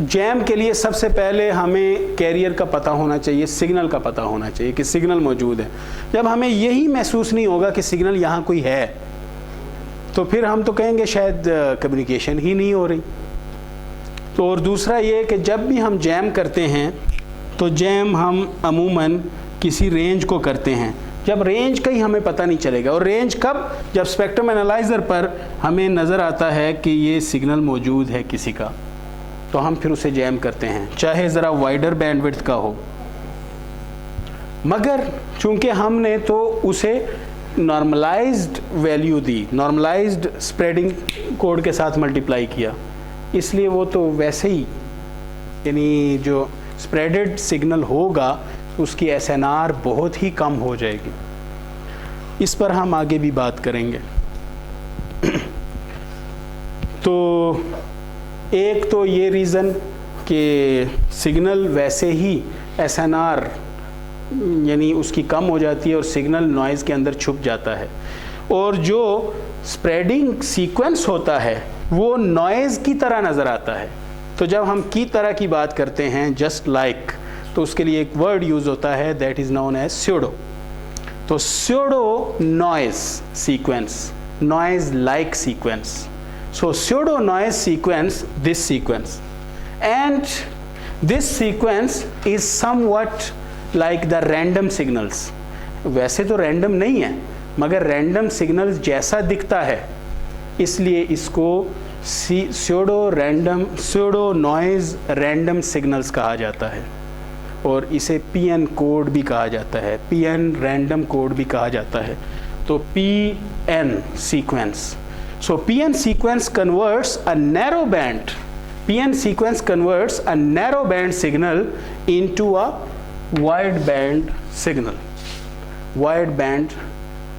जैम के लिए सबसे पहले हमें कैरियर का पता होना चाहिए, सिग्नल का पता होना चाहिए कि सिग्नल मौजूद है। जब हमें यही महसूस नहीं होगा कि सिग्नल यहाँ कोई है, तो फिर हम तो कहेंगे शायद कम्युनिकेशन ही नहीं हो रही। तो और दूसरा ये कि जब भी हम जैम करते हैं तो जैम हम अमूमन किसी रेंज को करते हैं, जब रेंज का ही हमें पता नहीं चलेगा। और रेंज कब? जब स्पेक्ट्रम एनालाइज़र पर हमें नज़र आता है कि ये सिग्नल मौजूद है किसी का, तो हम फिर उसे जैम करते हैं, चाहे ज़रा वाइडर बैंडविड्थ का हो। मगर चूंकि हमने तो उसे नॉर्मलाइज्ड वैल्यू दी, नॉर्मलाइज्ड स्प्रेडिंग कोड के साथ मल्टीप्लाई किया, इसलिए वो तो वैसे ही, यानी जो स्प्रेडेड सिग्नल होगा उसकी SNR बहुत ही कम हो जाएगी। इस पर हम आगे भी बात करेंगे। तो एक तो ये रीज़न कि सिग्नल वैसे ही SNR यानी उसकी कम हो जाती है और सिग्नल नॉइज़ के अंदर छुप जाता है, और जो स्प्रेडिंग सीक्वेंस होता है वो नॉइज़ की तरह नज़र आता है। तो जब हम की तरह की बात करते हैं, जस्ट लाइक, तो उसके लिए एक वर्ड यूज़ होता है that is known as pseudo. तो pseudo noise sequence, noise like sequence. So pseudo noise sequence, this sequence, and this sequence is somewhat like the random signals. वैसे तो random नहीं है, मगर random signals जैसा दिखता है, इसलिए इसको pseudo noise random signals कहा जाता है, और इसे PN कोड भी कहा जाता है, PN random कोड भी कहा जाता है। तो PN sequence, so PN sequence converts a narrow band, PN sequence converts a narrow band signal into a wide band signal, wide band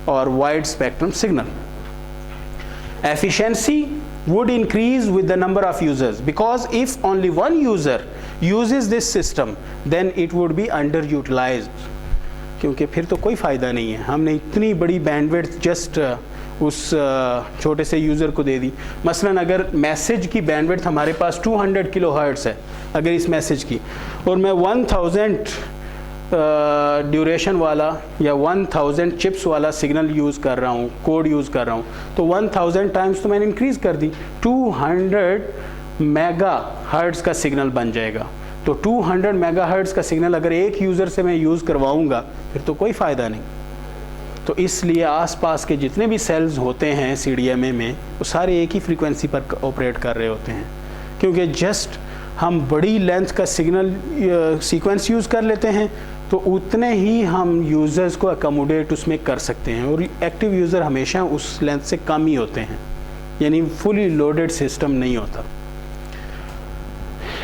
or wide spectrum signal. Efficiency would increase with the number of users, because if only one user uses this system then it would be underutilized, क्योंकि फिर तो कोई फ़ायदा नहीं है, हमने इतनी बड़ी बैंडविड्थ जस्ट उस छोटे से यूज़र को दे दी। मसलन अगर मैसेज की बैंडविड्थ हमारे पास 200 किलोहर्ट्ज़ है अगर इस मैसेज की, और मैं 1000 ड्यूरेशन वाला या 1000 चिप्स वाला सिग्नल यूज़ कर रहा हूँ, कोड यूज़ कर रहा हूँ, तो 1000 टाइम्स तो मैंने इंक्रीज़ कर दी, 200 मेगाहर्ट्ज़ का सिग्नल बन जाएगा। तो 200 मेगाहर्ट्ज़ का सिग्नल अगर एक यूज़र से मैं यूज़ करवाऊँगा फिर तो कोई फ़ायदा नहीं। तो इसलिए आसपास के जितने भी सेल्स होते हैं CDMA में, वो सारे एक ही फ्रीक्वेंसी पर ऑपरेट कर रहे होते हैं, क्योंकि जस्ट हम बड़ी लेंथ का सिग्नल सीक्वेंस यूज़ कर लेते हैं तो उतने ही हम यूज़र्स को अकोमोडेट उसमें कर सकते हैं, और एक्टिव यूज़र हमेशा उस लेंथ से कम ही होते हैं, यानी फुली लोडेड सिस्टम नहीं होता।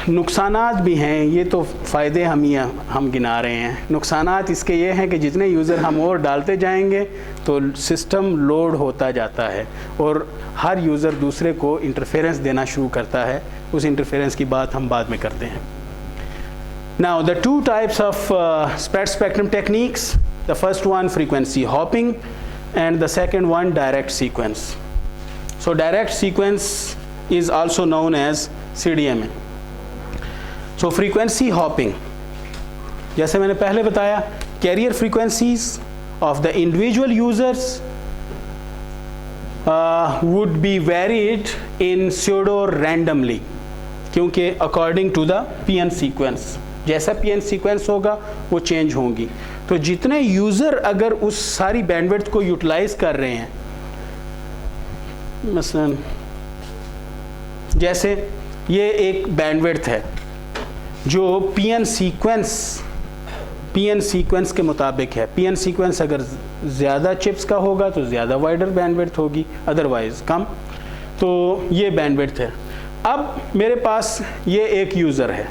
नुकसानात भी हैं, ये तो फ़ायदे हम गिना रहे हैं। नुकसानात इसके ये हैं कि जितने यूज़र हम और डालते जाएंगे तो सिस्टम लोड होता जाता है और हर यूज़र दूसरे को इंटरफेरेंस देना शुरू करता है। उस इंटरफेरेंस की बात हम बाद में करते हैं। Now the two types of spread spectrum techniques, the first one frequency hopping and the second one direct sequence. So direct sequence is also known as CDMA. So frequency hopping, जैसे मैंने पहले बताया, carrier frequencies of the individual users would be varied in pseudo randomly, क्योंकि according to the PN sequence, जैसा PN sequence होगा वो change होंगी। तो जितने यूज़र अगर उस सारी बैंडविड्थ को यूटिलाइज कर रहे हैं, मसलन जैसे ये एक बैंडविड्थ है जो PN सीक्वेंस के मुताबिक है। PN सीक्वेंस अगर ज़्यादा चिप्स का होगा तो ज़्यादा वाइडर बैंडविड्थ होगी, अदरवाइज कम। तो ये बैंडविड्थ है। अब मेरे पास ये एक यूज़र है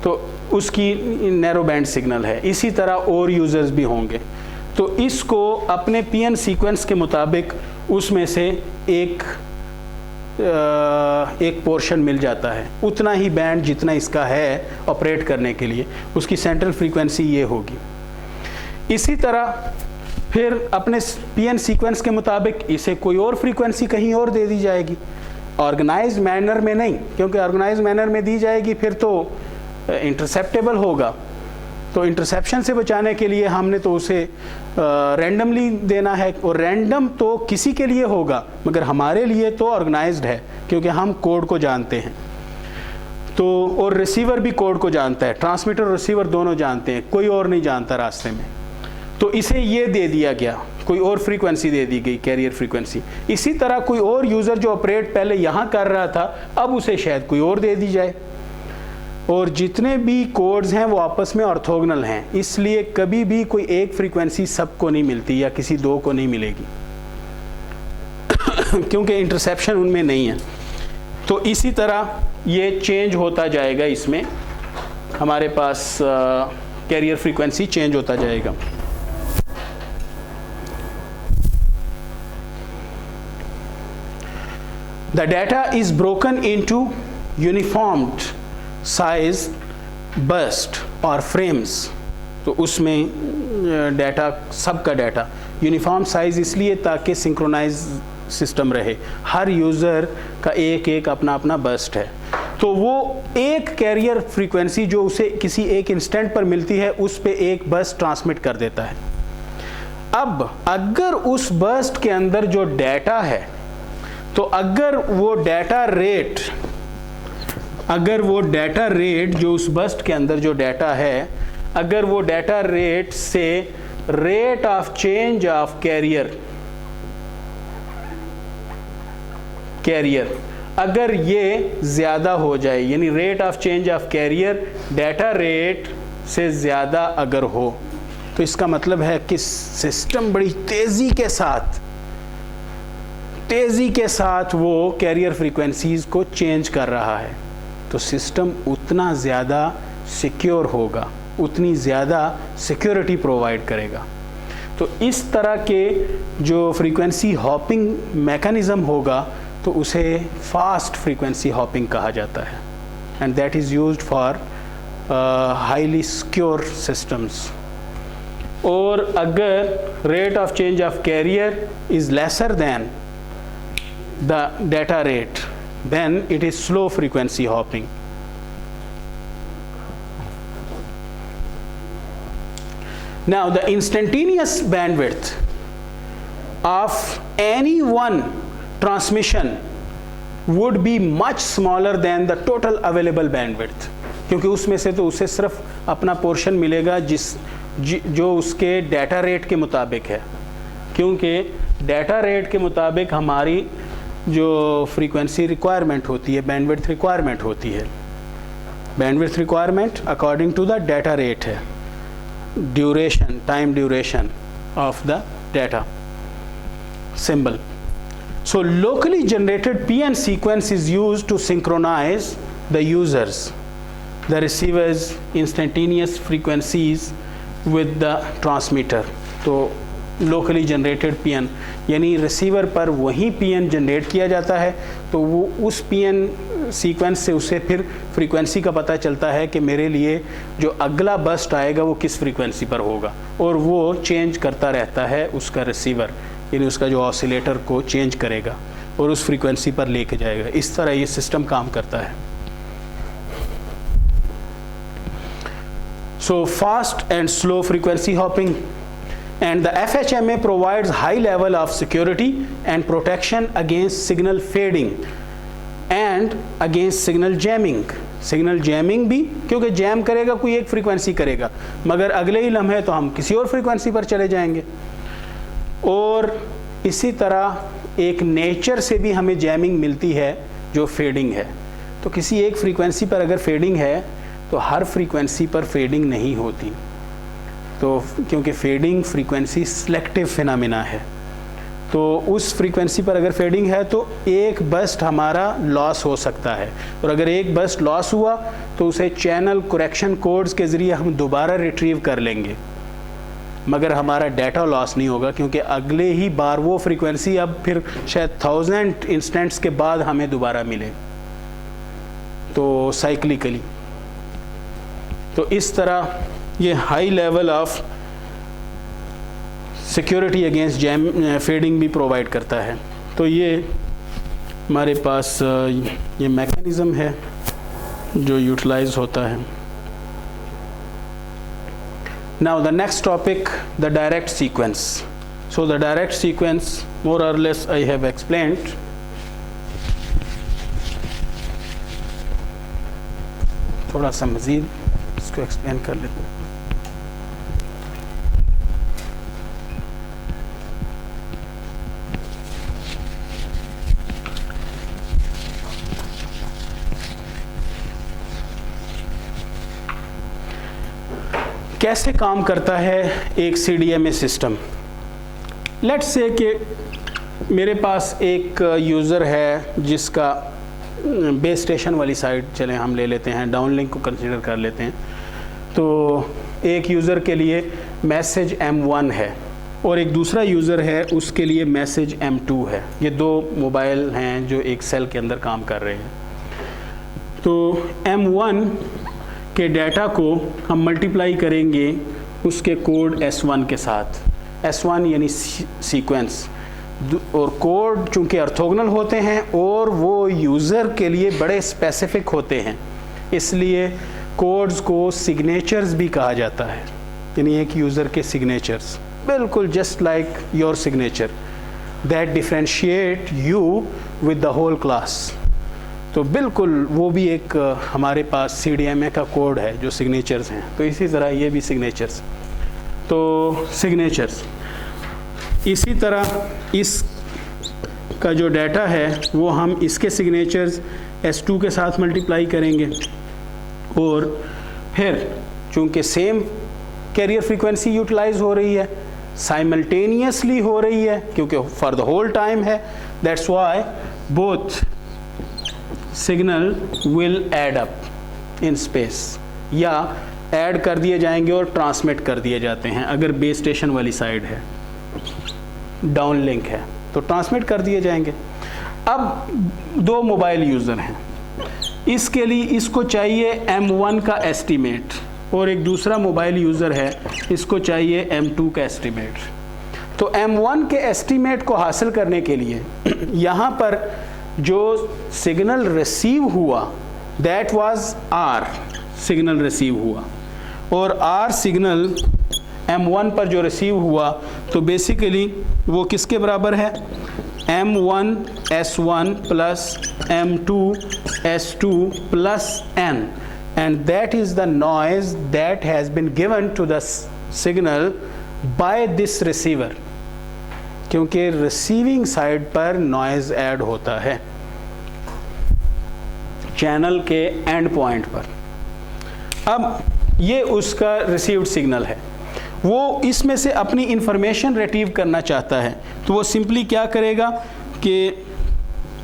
तो उसकी नैरो बैंड सिग्नल है, इसी तरह और यूज़र्स भी होंगे। तो इसको अपने PN सीक्वेंस के मुताबिक उसमें से एक पोर्शन मिल जाता है, उतना ही बैंड जितना इसका है ऑपरेट करने के लिए, उसकी सेंट्रल फ्रीक्वेंसी ये होगी। इसी तरह फिर अपने PN सीक्वेंस के मुताबिक इसे कोई और फ्रीक्वेंसी कहीं और दे दी जाएगी, ऑर्गेनाइज्ड मैनर में नहीं, क्योंकि ऑर्गेनाइज्ड मैनर में दी जाएगी फिर तो इंटरसेप्टेबल होगा। तो इंटरसेप्शन से बचाने के लिए हमने तो उसे रैंडमली देना है, और रैंडम तो किसी के लिए होगा मगर हमारे लिए तो ऑर्गेनाइज्ड है, क्योंकि हम कोड को जानते हैं। तो और रिसीवर भी कोड को जानता है, ट्रांसमीटर और रिसीवर दोनों जानते हैं, कोई और नहीं जानता रास्ते में। तो इसे ये दे दिया गया, कोई और फ्रीक्वेंसी दे दी गई, कैरियर फ्रीक्वेंसी। इसी तरह कोई और यूज़र जो ऑपरेट पहले यहाँ कर रहा था अब उसे शायद कोई और दे दी जाए। और जितने भी कोड्स हैं वो आपस में ऑर्थोगोनल हैं, इसलिए कभी भी कोई एक फ्रीक्वेंसी सबको नहीं मिलती या किसी दो को नहीं मिलेगी क्योंकि इंटरसेप्शन उनमें नहीं है। तो इसी तरह ये चेंज होता जाएगा, इसमें हमारे पास कैरियर फ्रीक्वेंसी चेंज होता जाएगा। The data is broken into uniformed size burst और frames। तो उसमें डाटा, सबका डाटा यूनिफॉर्म साइज इसलिए ताकि सिंक्रोनाइज सिस्टम रहे, हर यूज़र का एक एक अपना अपना बर्स्ट है। तो वो एक कैरियर फ्रीक्वेंसी जो उसे किसी एक इंस्टेंट पर मिलती है उस पे एक बर्स्ट ट्रांसमिट कर देता है। अब अगर उस बर्स्ट के अंदर जो डाटा है, तो अगर वो डाटा रेट जो उस बर्स्ट के अंदर जो डाटा है, अगर वो डाटा रेट से rate of change of carrier अगर ये ज़्यादा हो जाए, यानी rate of change of carrier data rate से ज़्यादा अगर हो, तो इसका मतलब है कि सिस्टम बड़ी तेज़ी के साथ वो कैरियर फ्रीक्वेंसीज को चेंज कर रहा है। तो सिस्टम उतना ज़्यादा सिक्योर होगा, उतनी ज़्यादा सिक्योरिटी प्रोवाइड करेगा। तो इस तरह के जो फ्रीक्वेंसी हॉपिंग मैकेनिज़्म होगा तो उसे फास्ट फ्रीक्वेंसी हॉपिंग कहा जाता है, and that is used for highly secure systems. और अगर rate of change of carrier is lesser than the data rate, then it is slow frequency hopping. Now the instantaneous bandwidth of any one transmission would be much smaller than the total available bandwidth, क्योंकि उसमें से तो उसे सिर्फ अपना portion मिलेगा जो उसके डाटा रेट के मुताबिक है, क्योंकि डाटा रेट के मुताबिक हमारी जो फ्रीक्वेंसी रिक्वायरमेंट होती है, बैंडविड्थ रिक्वायरमेंट होती है। Bandwidth requirement according to the data rate है, duration, time duration of the data symbol. So locally generated PN sequence is used to synchronize the users, the receiver's instantaneous frequencies with the transmitter. तो locally generated PN यानी receiver पर वही PN generate किया जाता है, तो वो उस PN सीक्वेंस से उसे फिर फ्रीक्वेंसी का पता चलता है कि मेरे लिए जो अगला बस्ट आएगा वो किस फ्रीक्वेंसी पर होगा, और वो चेंज करता रहता है उसका रिसीवर, यानी उसका जो ऑसिलेटर को चेंज करेगा और उस फ्रीक्वेंसी पर लेके जाएगा। इस तरह ये सिस्टम काम करता है। So fast and slow frequency hopping and the FHMA provides high level of security and protection against signal fading and against signal jamming. Signal jamming भी, क्योंकि जैम करेगा कोई एक फ्रीक्वेंसी करेगा, मगर अगले ही लम्हे तो हम किसी और फ्रीक्वेंसी पर चले जाएंगे। और इसी तरह एक नेचर से भी हमें जैमिंग मिलती है जो फेडिंग है। तो किसी एक फ्रीक्वेंसी पर अगर फेडिंग है तो हर फ्रीक्वेंसी पर फेडिंग नहीं होती, तो क्योंकि फेडिंग फ्रीक्वेंसी सिलेक्टिव फिनोमेना है, तो उस फ्रीक्वेंसी पर अगर फेडिंग है तो एक बस्ट हमारा लॉस हो सकता है, और अगर एक बस्ट लॉस हुआ तो उसे चैनल करेक्शन कोड्स के ज़रिए हम दोबारा रिट्रीव कर लेंगे, मगर हमारा डाटा लॉस नहीं होगा, क्योंकि अगले ही बार वो फ्रीक्वेंसी अब फिर शायद 1000 इंस्टेंट्स के बाद हमें दोबारा मिले, तो साइक्लिकली। तो इस तरह ये high level of security against jam fading भी प्रोवाइड करता है। तो ये हमारे पास ये मैकेनिज़्म है जो यूटिलाइज होता है। Now the next topic, the direct sequence. So the direct sequence more और लेस आई हैव एक्सप्लेन्ड। थोड़ा सा मज़ीद इसको एक्सप्लेन कर लेते हैं। कैसे काम करता है एक CDMA सिस्टम। लेट्स से कि मेरे पास एक यूज़र है जिसका बेस स्टेशन वाली साइड, चलें हम ले लेते हैं, डाउनलिंक को कंसीडर कर लेते हैं। तो एक यूज़र के लिए मैसेज M1 है और एक दूसरा यूज़र है उसके लिए मैसेज M2 है। ये दो मोबाइल हैं जो एक सेल के अंदर काम कर रहे हैं। तो M1 के डाटा को हम मल्टीप्लाई करेंगे उसके कोड S1 के साथ। S1 यानी सीक्वेंस, और कोड चूँकि ऑर्थोगोनल होते हैं और वो यूज़र के लिए बड़े स्पेसिफिक होते हैं, इसलिए कोड्स को सिग्नेचर्स भी कहा जाता है। यानी एक यूज़र के सिग्नेचर्स, बिल्कुल just like your signature that differentiate you with the whole class. तो बिल्कुल वो भी एक हमारे पास CDMA का कोड है जो सिग्नेचर्स हैं। तो इसी तरह ये भी सिग्नेचर्स, तो सिग्नेचर्स इसी तरह इस का जो डाटा है वो हम इसके सिग्नेचर्स S2 के साथ मल्टीप्लाई करेंगे, और फिर चूँकि सेम कैरियर फ्रीक्वेंसी यूटिलाइज हो रही है, साइमल्टेनियसली हो रही है, क्योंकि फॉर द होल टाइम है, that's why both signal will add up in space, या ऐड कर दिए जाएंगे और ट्रांसमिट कर दिए जाते हैं। अगर बेस स्टेशन वाली साइड है, डाउन लिंक है, तो ट्रांसमिट कर दिए जाएंगे। अब दो मोबाइल यूज़र हैं, इसके लिए इसको चाहिए M1 का एस्टीमेट, और एक दूसरा मोबाइल यूज़र है इसको चाहिए M2 का एस्टीमेट। तो M1 के एस्टीमेट को हासिल करने के लिए यहाँ पर जो सिग्नल रिसीव हुआ that was R signal receive हुआ, और R सिग्नल M1 पर जो रिसीव हुआ तो बेसिकली वो किसके बराबर है, M1 S1 plus M2 S2 plus N, and that is the noise that has been given to the signal by this receiver, क्योंकि रिसीविंग साइड पर नॉइज़ ऐड होता है चैनल के एंड पॉइंट पर। अब ये उसका रिसीव्ड सिग्नल है, वो इसमें से अपनी इंफॉर्मेशन रिट्रीव करना चाहता है, तो वो सिंपली क्या करेगा कि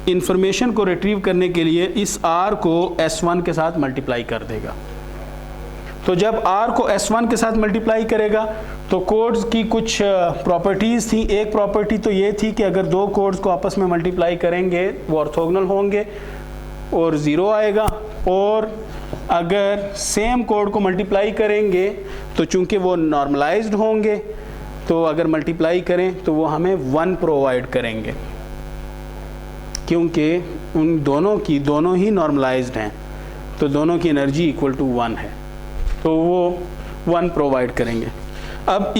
इंफॉर्मेशन को रिट्रीव करने के लिए इस R को S1 के साथ मल्टीप्लाई कर देगा। तो जब R को S1 के साथ मल्टीप्लाई करेगा तो कोड्स की कुछ प्रॉपर्टीज़ थी। एक प्रॉपर्टी तो ये थी कि अगर दो कोड्स को आपस में मल्टीप्लाई करेंगे वो ऑर्थोगोनल होंगे और ज़ीरो आएगा, और अगर सेम कोड को मल्टीप्लाई करेंगे तो चूंकि वो नॉर्मलाइज्ड होंगे, तो अगर मल्टीप्लाई करें तो वो हमें 1 प्रोवाइड करेंगे, क्योंकि उन दोनों ही नॉर्मलाइज्ड हैं, तो दोनों की एनर्जी इक्वल टू 1 है, तो वो 1 प्रोवाइड करेंगे। अब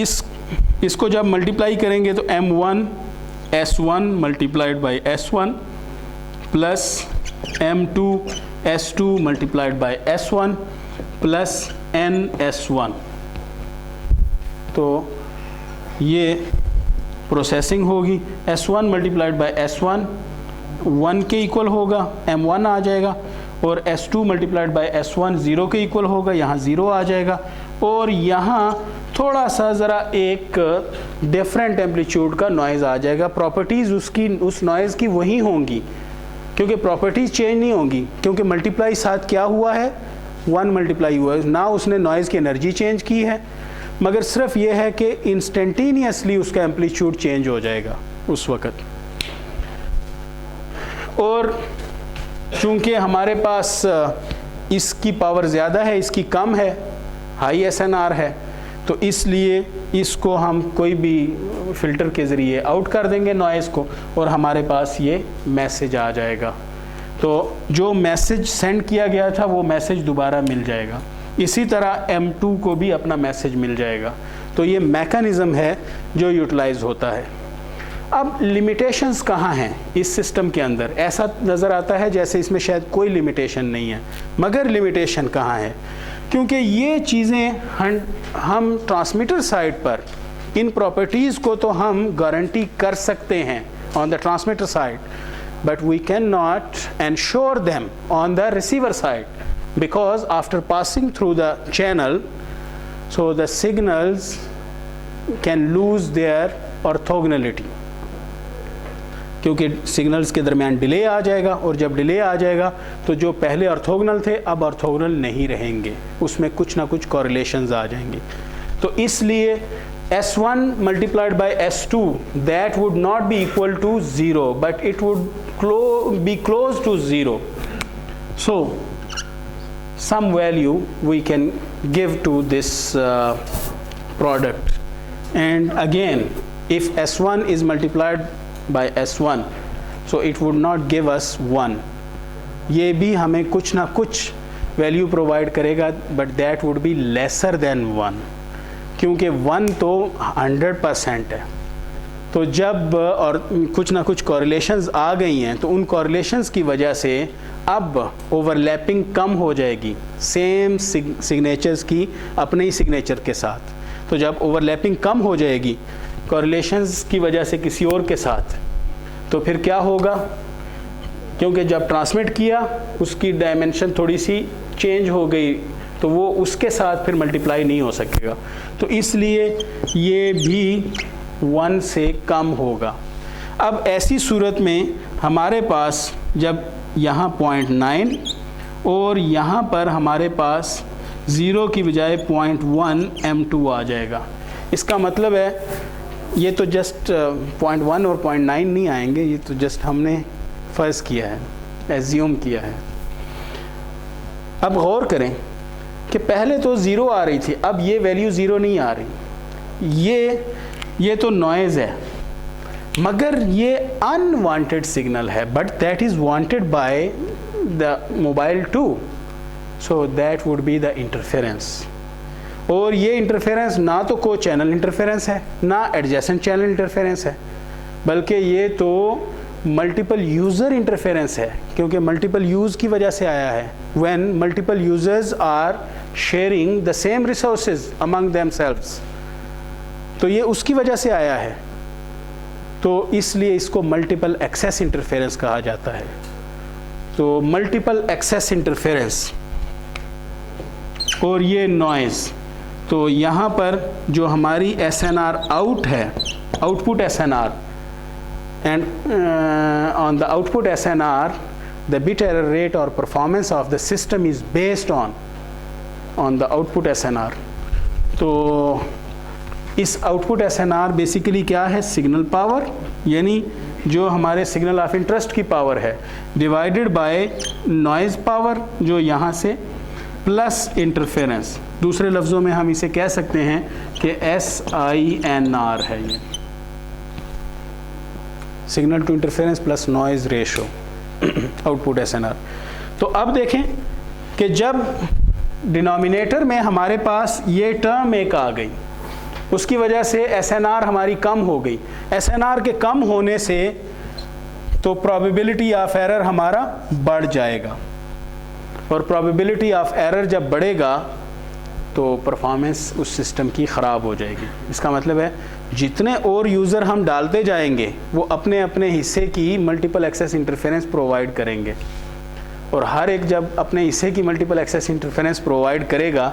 इसको जब मल्टीप्लाई करेंगे तो M1 S1 multiplied by S1 plus M2 S2 multiplied by S1 plus N S1। तो ये प्रोसेसिंग होगी। S1 मल्टीप्लाइड बाई S1 1 के इक्वल होगा, M1 आ जाएगा, और S2 मल्टीप्लाइड बाई S1 0 के इक्वल होगा, यहाँ 0 आ जाएगा। और यहाँ थोड़ा सा ज़रा एक डिफरेंट एम्पलीट्यूड का नॉइज़ आ जाएगा। प्रॉपर्टीज़ उसकी उस नॉइज़ की वही होंगी, क्योंकि प्रॉपर्टीज़ चेंज नहीं होंगी, क्योंकि मल्टीप्लाई साथ क्या हुआ है, 1 मल्टीप्लाई हुआ है ना, उसने नॉइज़ की एनर्जी चेंज की है, मगर सिर्फ ये है कि इंस्टेंटेनियसली उसका एम्पलीट्यूड चेंज हो जाएगा उस वक़्त। और चूँकि हमारे पास इसकी पावर ज़्यादा है, इसकी कम है, हाई SNR है, तो इसलिए इसको हम कोई भी फ़िल्टर के ज़रिए आउट कर देंगे नॉइज़ को, और हमारे पास ये मैसेज आ जाएगा। तो जो मैसेज सेंड किया गया था वो मैसेज दोबारा मिल जाएगा। इसी तरह M2 को भी अपना मैसेज मिल जाएगा। तो ये मैकेनिज़्म है जो यूटिलाइज होता है। अब लिमिटेशंस कहाँ हैं इस सिस्टम के अंदर? ऐसा नज़र आता है जैसे इसमें शायद कोई लिमिटेशन नहीं है, मगर लिमिटेशन कहाँ है? क्योंकि ये चीज़ें हम ट्रांसमीटर साइड पर इन प्रॉपर्टीज़ को तो हम गारंटी कर सकते हैं on the transmitter side, but we can not ensure them on the receiver side, because after passing through the channel, so the signals can lose their orthogonality, क्योंकि signals के दरमियान डिले आ जाएगा, और जब डिले आ जाएगा तो जो पहले ऑर्थोगोनल थे अब ऑर्थोगोनल नहीं रहेंगे, उसमें कुछ ना कुछ कॉरिलेशंस आ जाएंगे। तो इसलिए S1 multiplied by S2 that would not be equal to 0, but it would be close to 0. So some value we can give to this product, and again if S1 is multiplied by S1, so it would not give us 1. ये भी हमें कुछ ना कुछ value provide करेगा, but that would be lesser than 1, क्योंकि 1 तो 100% है। तो जब और कुछ ना कुछ कॉरिलेशंस आ गई हैं, तो उन कॉरिलेशंस की वजह से अब ओवरलैपिंग कम हो जाएगी सेम सिग्नेचर्स की अपने ही सिग्नेचर के साथ। तो जब ओवरलैपिंग कम हो जाएगी कॉरिलेशंस की वजह से किसी और के साथ, तो फिर क्या होगा? क्योंकि जब ट्रांसमिट किया उसकी डायमेंशन थोड़ी सी चेंज हो गई, तो वो उसके साथ फिर मल्टीप्लाई नहीं हो सकेगा। तो इसलिए ये भी 1 से कम होगा। अब ऐसी सूरत में हमारे पास जब यहाँ 0.9 और यहाँ पर हमारे पास 0 की बजाय 0.1 M2 आ जाएगा। इसका मतलब है ये तो जस्ट 0.1 और 0.9 नहीं आएंगे, ये तो जस्ट हमने फ़र्ज़ किया है, एज्यूम किया है। अब गौर करें कि पहले तो 0 आ रही थी, अब ये वैल्यू 0 नहीं आ रही। ये तो नॉइज़ है, मगर ये अनवांटेड सिग्नल है, but that is wanted by the mobile too, so that would be the interference. और ये इंटरफेरेंस ना तो को चैनल इंटरफेरेंस है, ना एडजेसेंट चैनल इंटरफेरेंस है, बल्कि ये तो मल्टीपल यूज़र इंटरफेरेंस है, क्योंकि मल्टीपल यूज़ की वजह से आया है। When multiple users are sharing the same resources among themselves, तो ये उसकी वजह से आया है। तो इसलिए इसको मल्टीपल एक्सेस इंटरफेरेंस कहा जाता है। तो मल्टीपल एक्सेस इंटरफेरेंस और ये नॉइज़, तो यहाँ पर जो हमारी SNR आउट है, output SNR, and on the output SNR the bit error rate or performance of the system is based on the output SNR. तो इस आउटपुट SNR बेसिकली क्या है? सिग्नल पावर, यानी जो हमारे सिग्नल ऑफ इंटरेस्ट की power है, divided bye noise power जो यहाँ से, प्लस इंटरफेरेंस। दूसरे लफ्ज़ों में हम इसे कह सकते हैं कि SINR है, ये signal to interference plus noise ratio, output SNR। तो अब देखें कि जब डिनोमिनेटर में हमारे पास ये टर्म एक आ गई, उसकी वजह से SNR हमारी कम हो गई। SNR के कम होने से तो प्रोबेबिलिटी ऑफ एरर हमारा बढ़ जाएगा, और प्रोबेबिलिटी ऑफ एरर जब बढ़ेगा तो परफॉर्मेंस उस सिस्टम की ख़राब हो जाएगी। इसका मतलब है जितने और यूज़र हम डालते जाएंगे वो अपने अपने हिस्से की मल्टीपल एक्सेस इंटरफेरेंस प्रोवाइड करेंगे, और हर एक जब अपने हिस्से की मल्टीपल एक्सेस इंटरफेरेंस प्रोवाइड करेगा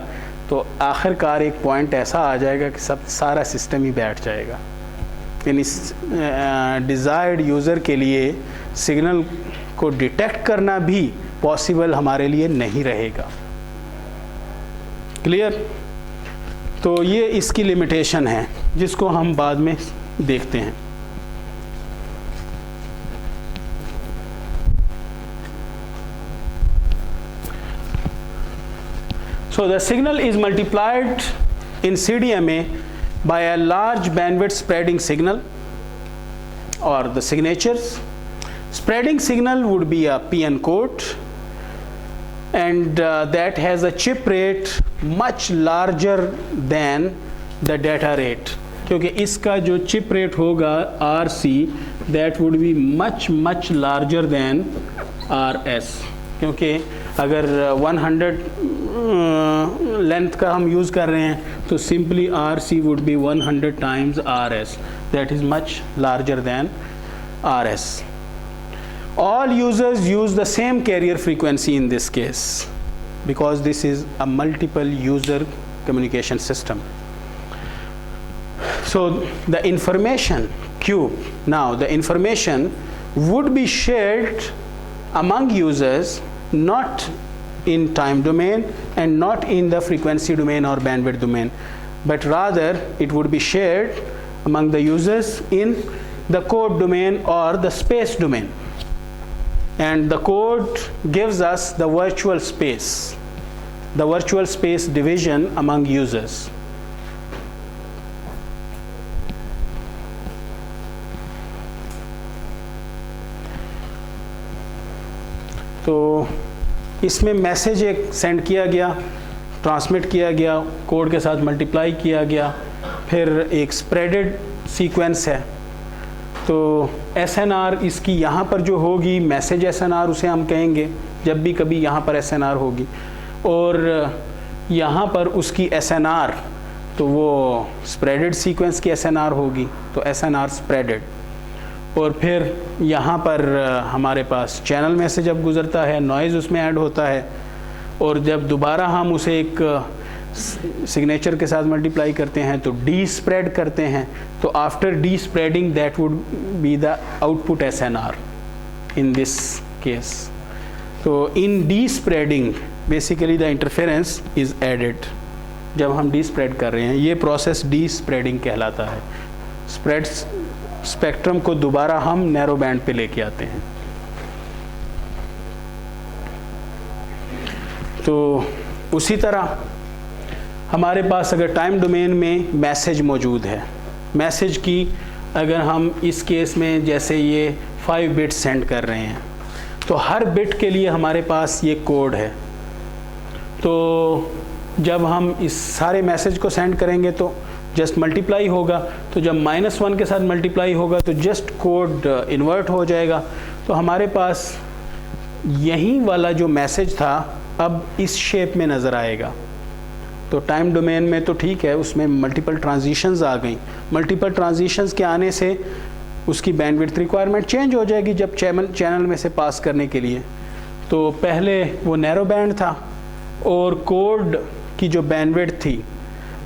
तो आखिरकार एक पॉइंट ऐसा आ जाएगा कि सब सारा सिस्टम ही बैठ जाएगा। इन इस डिज़ायर्ड यूज़र के लिए सिग्नल को डिटेक्ट करना भी पॉसिबल हमारे लिए नहीं रहेगा। क्लियर? तो ये इसकी लिमिटेशन है जिसको हम बाद में देखते हैं। So the signal is multiplied in CDMA by a large bandwidth spreading signal or the signatures. Spreading signal would be a PN code, and that has a chip rate much larger than the data rate, क्योंकि इसका जो chip rate होगा RC that would be much larger than RS, क्योंकि अगर 100 length का हम use कर रहे हैं तो simply RC would be 100 times RS, that is much larger than RS. All users use the same carrier frequency in this case because this is a multiple user communication system. So the information cube, now the information would be shared among users, not in time domain and not in the frequency domain or bandwidth domain, but rather it would be shared among the users in the code domain or the space domain, and the code gives us the virtual space division among users. तो इसमें message एक send किया गया, transmit किया गया, code के साथ multiply किया गया, फिर एक स्प्रेडेड सीक्वेंस है। तो SNR इसकी यहाँ पर जो होगी मैसेज SNR उसे हम कहेंगे जब भी कभी यहाँ पर SNR होगी, और यहाँ पर उसकी SNR तो वो स्प्रेडेड सीक्वेंस की SNR होगी, तो SNR स्प्रेडेड। और फिर यहाँ पर हमारे पास चैनल में से जब गुज़रता है नॉइज़ उसमें ऐड होता है, और जब दोबारा हम उसे एक सिग्नेचर के साथ मल्टीप्लाई करते हैं तो डी स्प्रेड करते हैं, तो after despreading that would be the output SNR in this case. तो in despreading basically the interference is added. जब हम डी स्प्रेड कर रहे हैं ये प्रोसेस डी स्प्रेडिंग कहलाता है. स्प्रेड स्पेक्ट्रम को दोबारा हम नैरो बैंड पे लेके आते हैं. तो उसी तरह हमारे पास अगर टाइम डोमेन में मैसेज मौजूद है, मैसेज की अगर हम इस केस में जैसे ये 5 बिट्स सेंड कर रहे हैं, तो हर बिट के लिए हमारे पास ये कोड है. तो जब हम इस सारे मैसेज को सेंड करेंगे तो जस्ट मल्टीप्लाई होगा, तो जब -1 के साथ मल्टीप्लाई होगा तो जस्ट कोड इन्वर्ट हो जाएगा. तो हमारे पास यही वाला जो मैसेज था अब इस शेप में नज़र आएगा. तो टाइम डोमेन में तो ठीक है, उसमें मल्टीपल ट्रांजिशंस आ गई. मल्टीपल ट्रांजिशंस के आने से उसकी बैंडविड्थ रिक्वायरमेंट चेंज हो जाएगी जब चैनल में से पास करने के लिए. तो पहले वो नैरो बैंड था और कोड की जो बैंडविड्थ थी,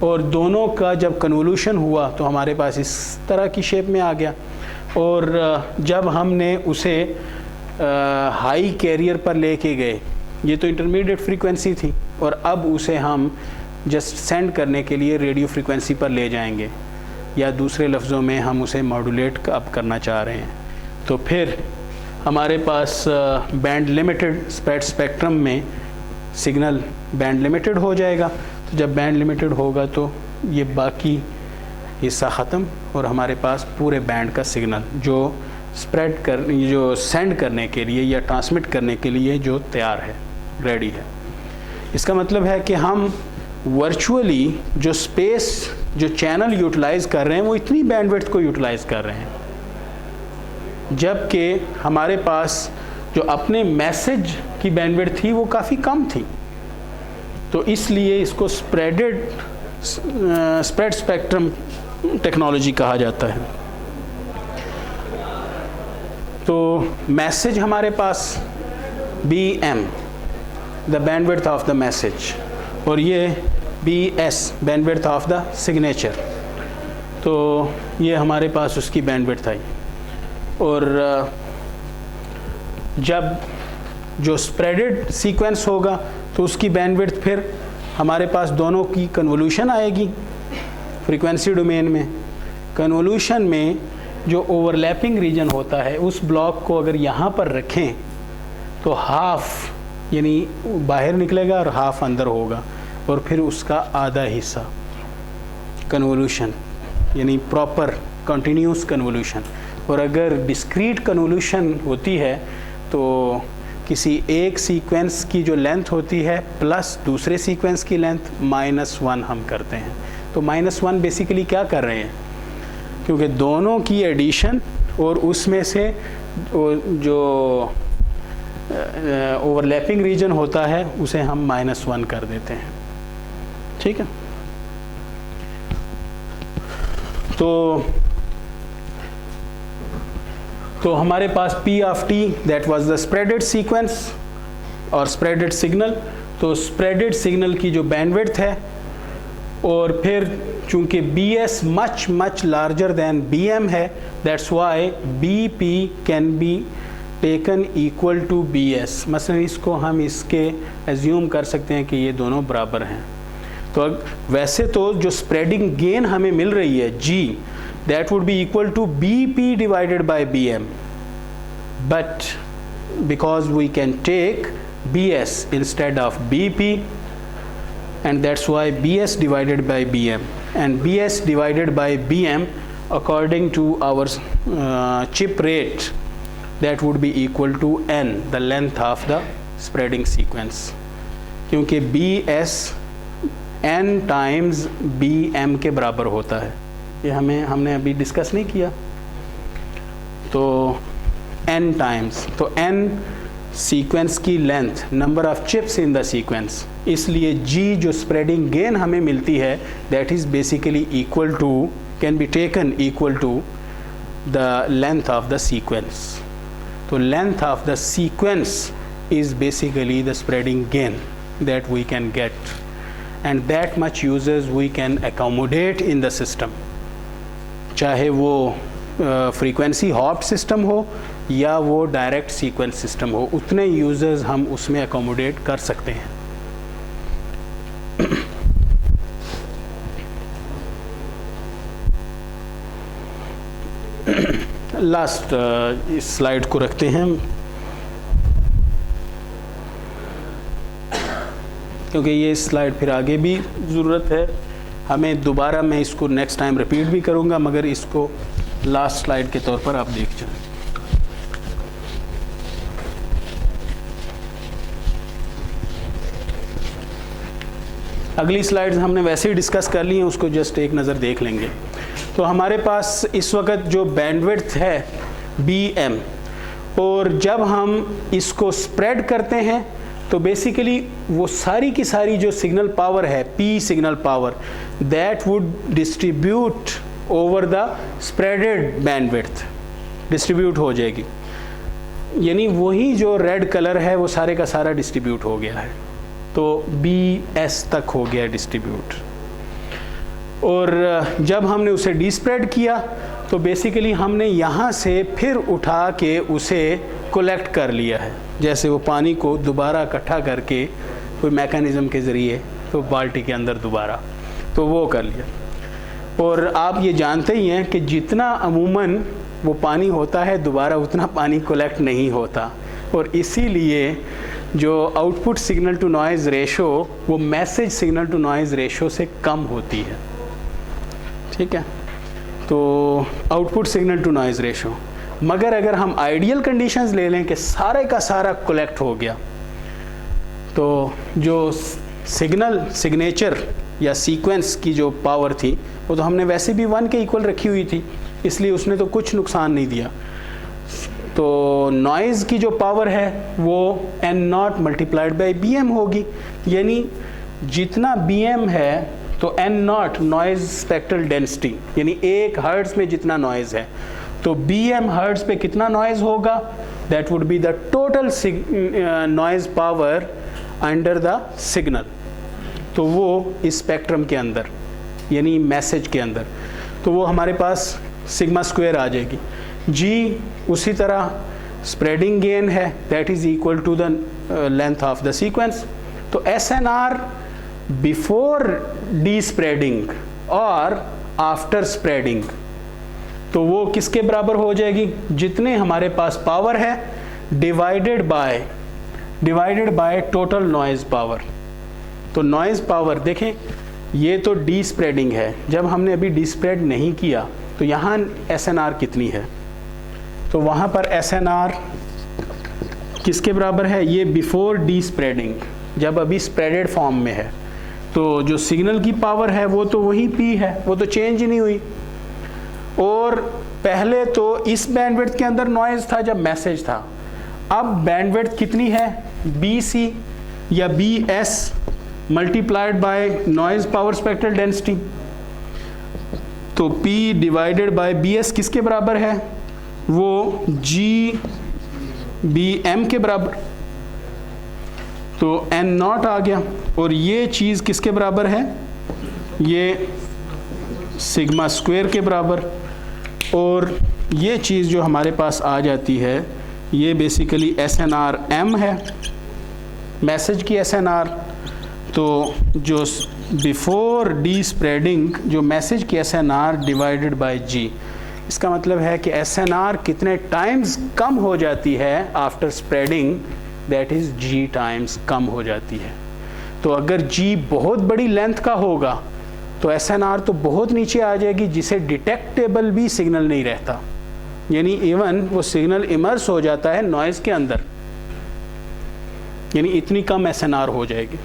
और दोनों का जब कन्वोल्यूशन हुआ तो हमारे पास इस तरह की शेप में आ गया. और जब हमने उसे हाई कैरियर पर लेके गए, ये तो इंटरमीडिएट फ्रीक्वेंसी थी, और अब उसे हम जस्ट सेंड करने के लिए रेडियो फ्रीक्वेंसी पर ले जाएंगे, या दूसरे लफ्ज़ों में हम उसे मॉड्यूलेट अब करना चाह रहे हैं. तो फिर हमारे पास बैंड लिमिटेड स्पेक्ट्रम में सिग्नल बैंड लिमिटेड हो जाएगा. तो जब बैंड लिमिटेड होगा तो ये बाकी हिस्सा ख़त्म, और हमारे पास पूरे बैंड का सिग्नल जो जो सेंड करने के लिए या ट्रांसमिट करने के लिए जो तैयार है, रेडी है. इसका मतलब है कि हम वर्चुअली जो स्पेस जो चैनल यूटिलाइज कर रहे हैं वो इतनी बैंडविड्थ को यूटिलाइज कर रहे हैं, जबकि हमारे पास जो अपने मैसेज की बैंडविड्थ थी वो काफ़ी कम थी। तो इसलिए इसको स्प्रेड स्पेक्ट्रम टेक्नोलॉजी कहा जाता है। तो मैसेज हमारे पास BM, the bandwidth of the message, और ये BS, bandwidth of the signature. तो ये हमारे पास उसकी बैंडविड्थ आई। और जब जो स्प्रेडेड सीक्वेंस होगा तो उसकी बैंडविड्थ फिर हमारे पास दोनों की कन्वोल्यूशन आएगी फ्रीक्वेंसी डोमेन में। कन्वोल्यूशन में जो ओवरलैपिंग रीजन होता है उस ब्लॉक को अगर यहाँ पर रखें तो हाफ यानी बाहर निकलेगा और हाफ अंदर होगा, और फिर उसका आधा हिस्सा कन्वोल्यूशन यानी प्रॉपर कंटिन्यूस कन्वोल्यूशन। और अगर डिस्क्रीट कन्वोल्यूशन होती है तो किसी एक सीक्वेंस की जो लेंथ होती है प्लस दूसरे सीक्वेंस की लेंथ -1 हम करते हैं। तो -1 बेसिकली क्या कर रहे हैं, क्योंकि दोनों की एडिशन और उसमें से जो ओवरलैपिंग रीजन होता है उसे हम -1 कर देते हैं। ठीक है, तो हमारे पास P of t that was the spreaded sequence और स्प्रेडेड सिग्नल। तो स्प्रेडेड सिग्नल की जो बैंडविड्थ है, और फिर चूंकि BS much larger than BM है, that's why BP can be taken equal to BS। मसलन इसको हम इसके एज्यूम कर सकते हैं कि ये दोनों बराबर हैं। तो वैसे तो जो स्प्रेडिंग गेन हमें मिल रही है G, that would be equal to BP divided by BM, but because we can take BS instead of BP, and that's why BS divided by BM, and BS divided by BM according to our chip rate, that would be equal to N, the length of the spreading sequence, क्योंकि BS N times BM के बराबर होता है। ये हमने अभी discuss नहीं किया। तो n टाइम्स, तो n सीक्वेंस की length, number of chips in the sequence, इसलिए G जो स्प्रेडिंग गेन हमें मिलती है that is basically equal to, can be taken equal to the length of the sequence. तो length of the sequence is basically the spreading gain that we can get, and that much users we can accommodate in the system, चाहे वो frequency hop system हो या वो direct sequence system हो, उतने users हम उसमें अकोमोडेट कर सकते हैं। लास्ट इस स्लाइड को रखते हैं, क्योंकि ये स्लाइड फिर आगे भी ज़रूरत है हमें। दोबारा मैं इसको नेक्स्ट टाइम रिपीट भी करूंगा, मगर इसको लास्ट स्लाइड के तौर पर आप देख जाएं। अगली स्लाइड्स हमने वैसे ही डिस्कस कर ली हैं, उसको जस्ट एक नज़र देख लेंगे। तो हमारे पास इस वक्त जो बैंडविड्थ है BM, और जब हम इसको स्प्रेड करते हैं तो बेसिकली वो सारी की सारी जो सिग्नल पावर है, P signal power, that would distribute over the spreaded bandwidth, distribute हो जाएगी। यानी वही जो रेड कलर है वो सारे का सारा डिस्ट्रीब्यूट हो गया है, तो BS तक हो गया डिस्ट्रीब्यूट। और जब हमने उसे डिस्प्रेड किया तो बेसिकली हमने यहाँ से फिर उठा के उसे कलेक्ट कर लिया है, जैसे वो पानी को दोबारा इकट्ठा करके कोई मैकेनिज़्म के ज़रिए तो बाल्टी के अंदर दोबारा, तो वो कर लिया। और आप ये जानते ही हैं कि जितना अमूमन वो पानी होता है दोबारा उतना पानी कलेक्ट नहीं होता, और इसीलिए जो output signal to noise ratio वो message signal to noise ratio से कम होती है। ठीक है, तो output signal to noise ratio. मगर अगर हम आइडियल कंडीशंस ले लें कि सारे का सारा कलेक्ट हो गया, तो जो सिग्नेचर या सीक्वेंस की जो पावर थी वो तो हमने वैसे भी 1 के इक्वल रखी हुई थी, इसलिए उसने तो कुछ नुकसान नहीं दिया। तो नॉइज़ की जो पावर है वो n0 मल्टीप्लाइड बाई bm होगी, यानी जितना bm है तो n0 नॉइज़ स्पेक्ट्रल डेंसिटी, यानी 1 हर्ट्ज़ में जितना नॉइज़ है तो bm हर्ट्ज़ पे कितना नॉइज़ होगा, that would be the total noise power under the signal. तो वो इस स्पेक्ट्रम के अंदर यानी मैसेज के अंदर, तो वो हमारे पास सिग्मा स्क्वायर आ जाएगी। जी उसी तरह स्प्रेडिंग गेन है, that is equal to the length of the sequence. तो SNR बिफोर डी स्प्रेडिंग और आफ्टर स्प्रेडिंग, तो वो किसके बराबर हो जाएगी, जितने हमारे पास पावर है divided by total noise power. तो नॉइज़ पावर देखें, ये तो डी स्प्रेडिंग है, जब हमने अभी डी स्प्रेड नहीं किया तो यहाँ SNR कितनी है, तो वहाँ पर SNR किसके बराबर है, ये बिफोर डी स्प्रेडिंग, जब अभी स्प्रेडेड फॉर्म में है। तो जो सिग्नल की पावर है वो तो वही P है, वो तो चेंज ही नहीं हुई। और पहले तो इस बैंडविड्थ के अंदर नॉइज़ था जब मैसेज था, अब बैंडविड्थ कितनी है, BC या BS multiplied by noise power spectral density. तो P डिवाइडेड बाय BS किसके बराबर है, वो GBM के बराबर, तो n0 आ गया। और ये चीज़ किसके बराबर है, ये सिग्मा स्क्वायर के बराबर। और ये चीज़ जो हमारे पास आ जाती है ये बेसिकली SNR M है, मैसेज की SNR। तो जो बिफोर डी स्प्रेडिंग जो मैसेज की SNR डिवाइडेड बाय G, इसका मतलब है कि SNR कितने टाइम्स कम हो जाती है after spreading, that is G times कम हो जाती है। तो अगर G बहुत बड़ी लेंथ का होगा तो SNR तो बहुत नीचे आ जाएगी, जिसे डिटेक्टेबल भी सिग्नल नहीं रहता, यानी इवन वो सिग्नल इमर्स हो जाता है नॉइज़ के अंदर, यानी इतनी कम SNR हो जाएगी।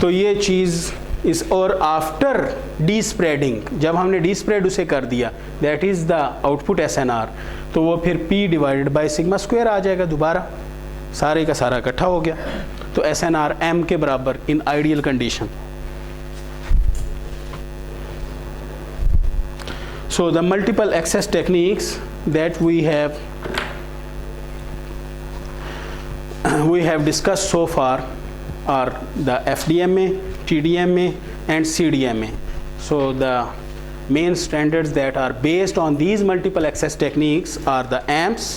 तो ये चीज़ इस, और आफ्टर डी स्प्रेडिंग, जब हमने डी स्प्रेड उसे कर दिया, that is the output SNR, तो वो फिर P divided by sigma square आ जाएगा, दोबारा सारे का सारा इकट्ठा हो गया। तो SNR M के बराबर in ideal condition. So the multiple access techniques that we have discussed so far are the FDMA, TDMA and CDMA. So the main standards that are based on these multiple access techniques are the AMPS,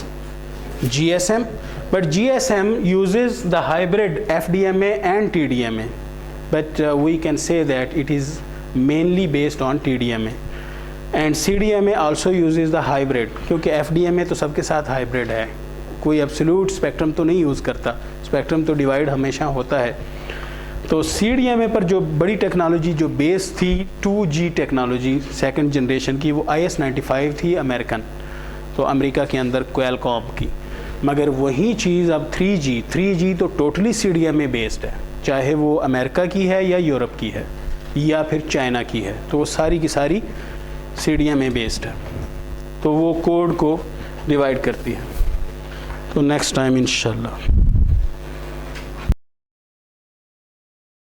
GSM, but GSM uses the hybrid FDMA and TDMA, but we can say that it is mainly based on TDMA. And CDMA also uses the hybrid, क्योंकि FDMA तो सबके साथ hybrid है, कोई absolute spectrum तो नहीं use करता, spectrum तो डिवाइड हमेशा होता है। तो CDMA पर जो बड़ी टेक्नोलॉजी जो बेस थी 2G टेक्नोलॉजी सेकंड जनरेशन की, वो IS-95 थी अमेरिकन, तो अमेरिका के अंदर क्वालकॉम की। मगर वही चीज़ अब 3G तो टोटली CDMA बेस्ड है, चाहे वो अमेरिका की है या यूरोप की है या फिर चाइना की है, तो वो सारी की सारी CDMA बेस्ड है, तो वो कोड को डिवाइड करती है। तो नेक्स्ट टाइम इंशाल्लाह।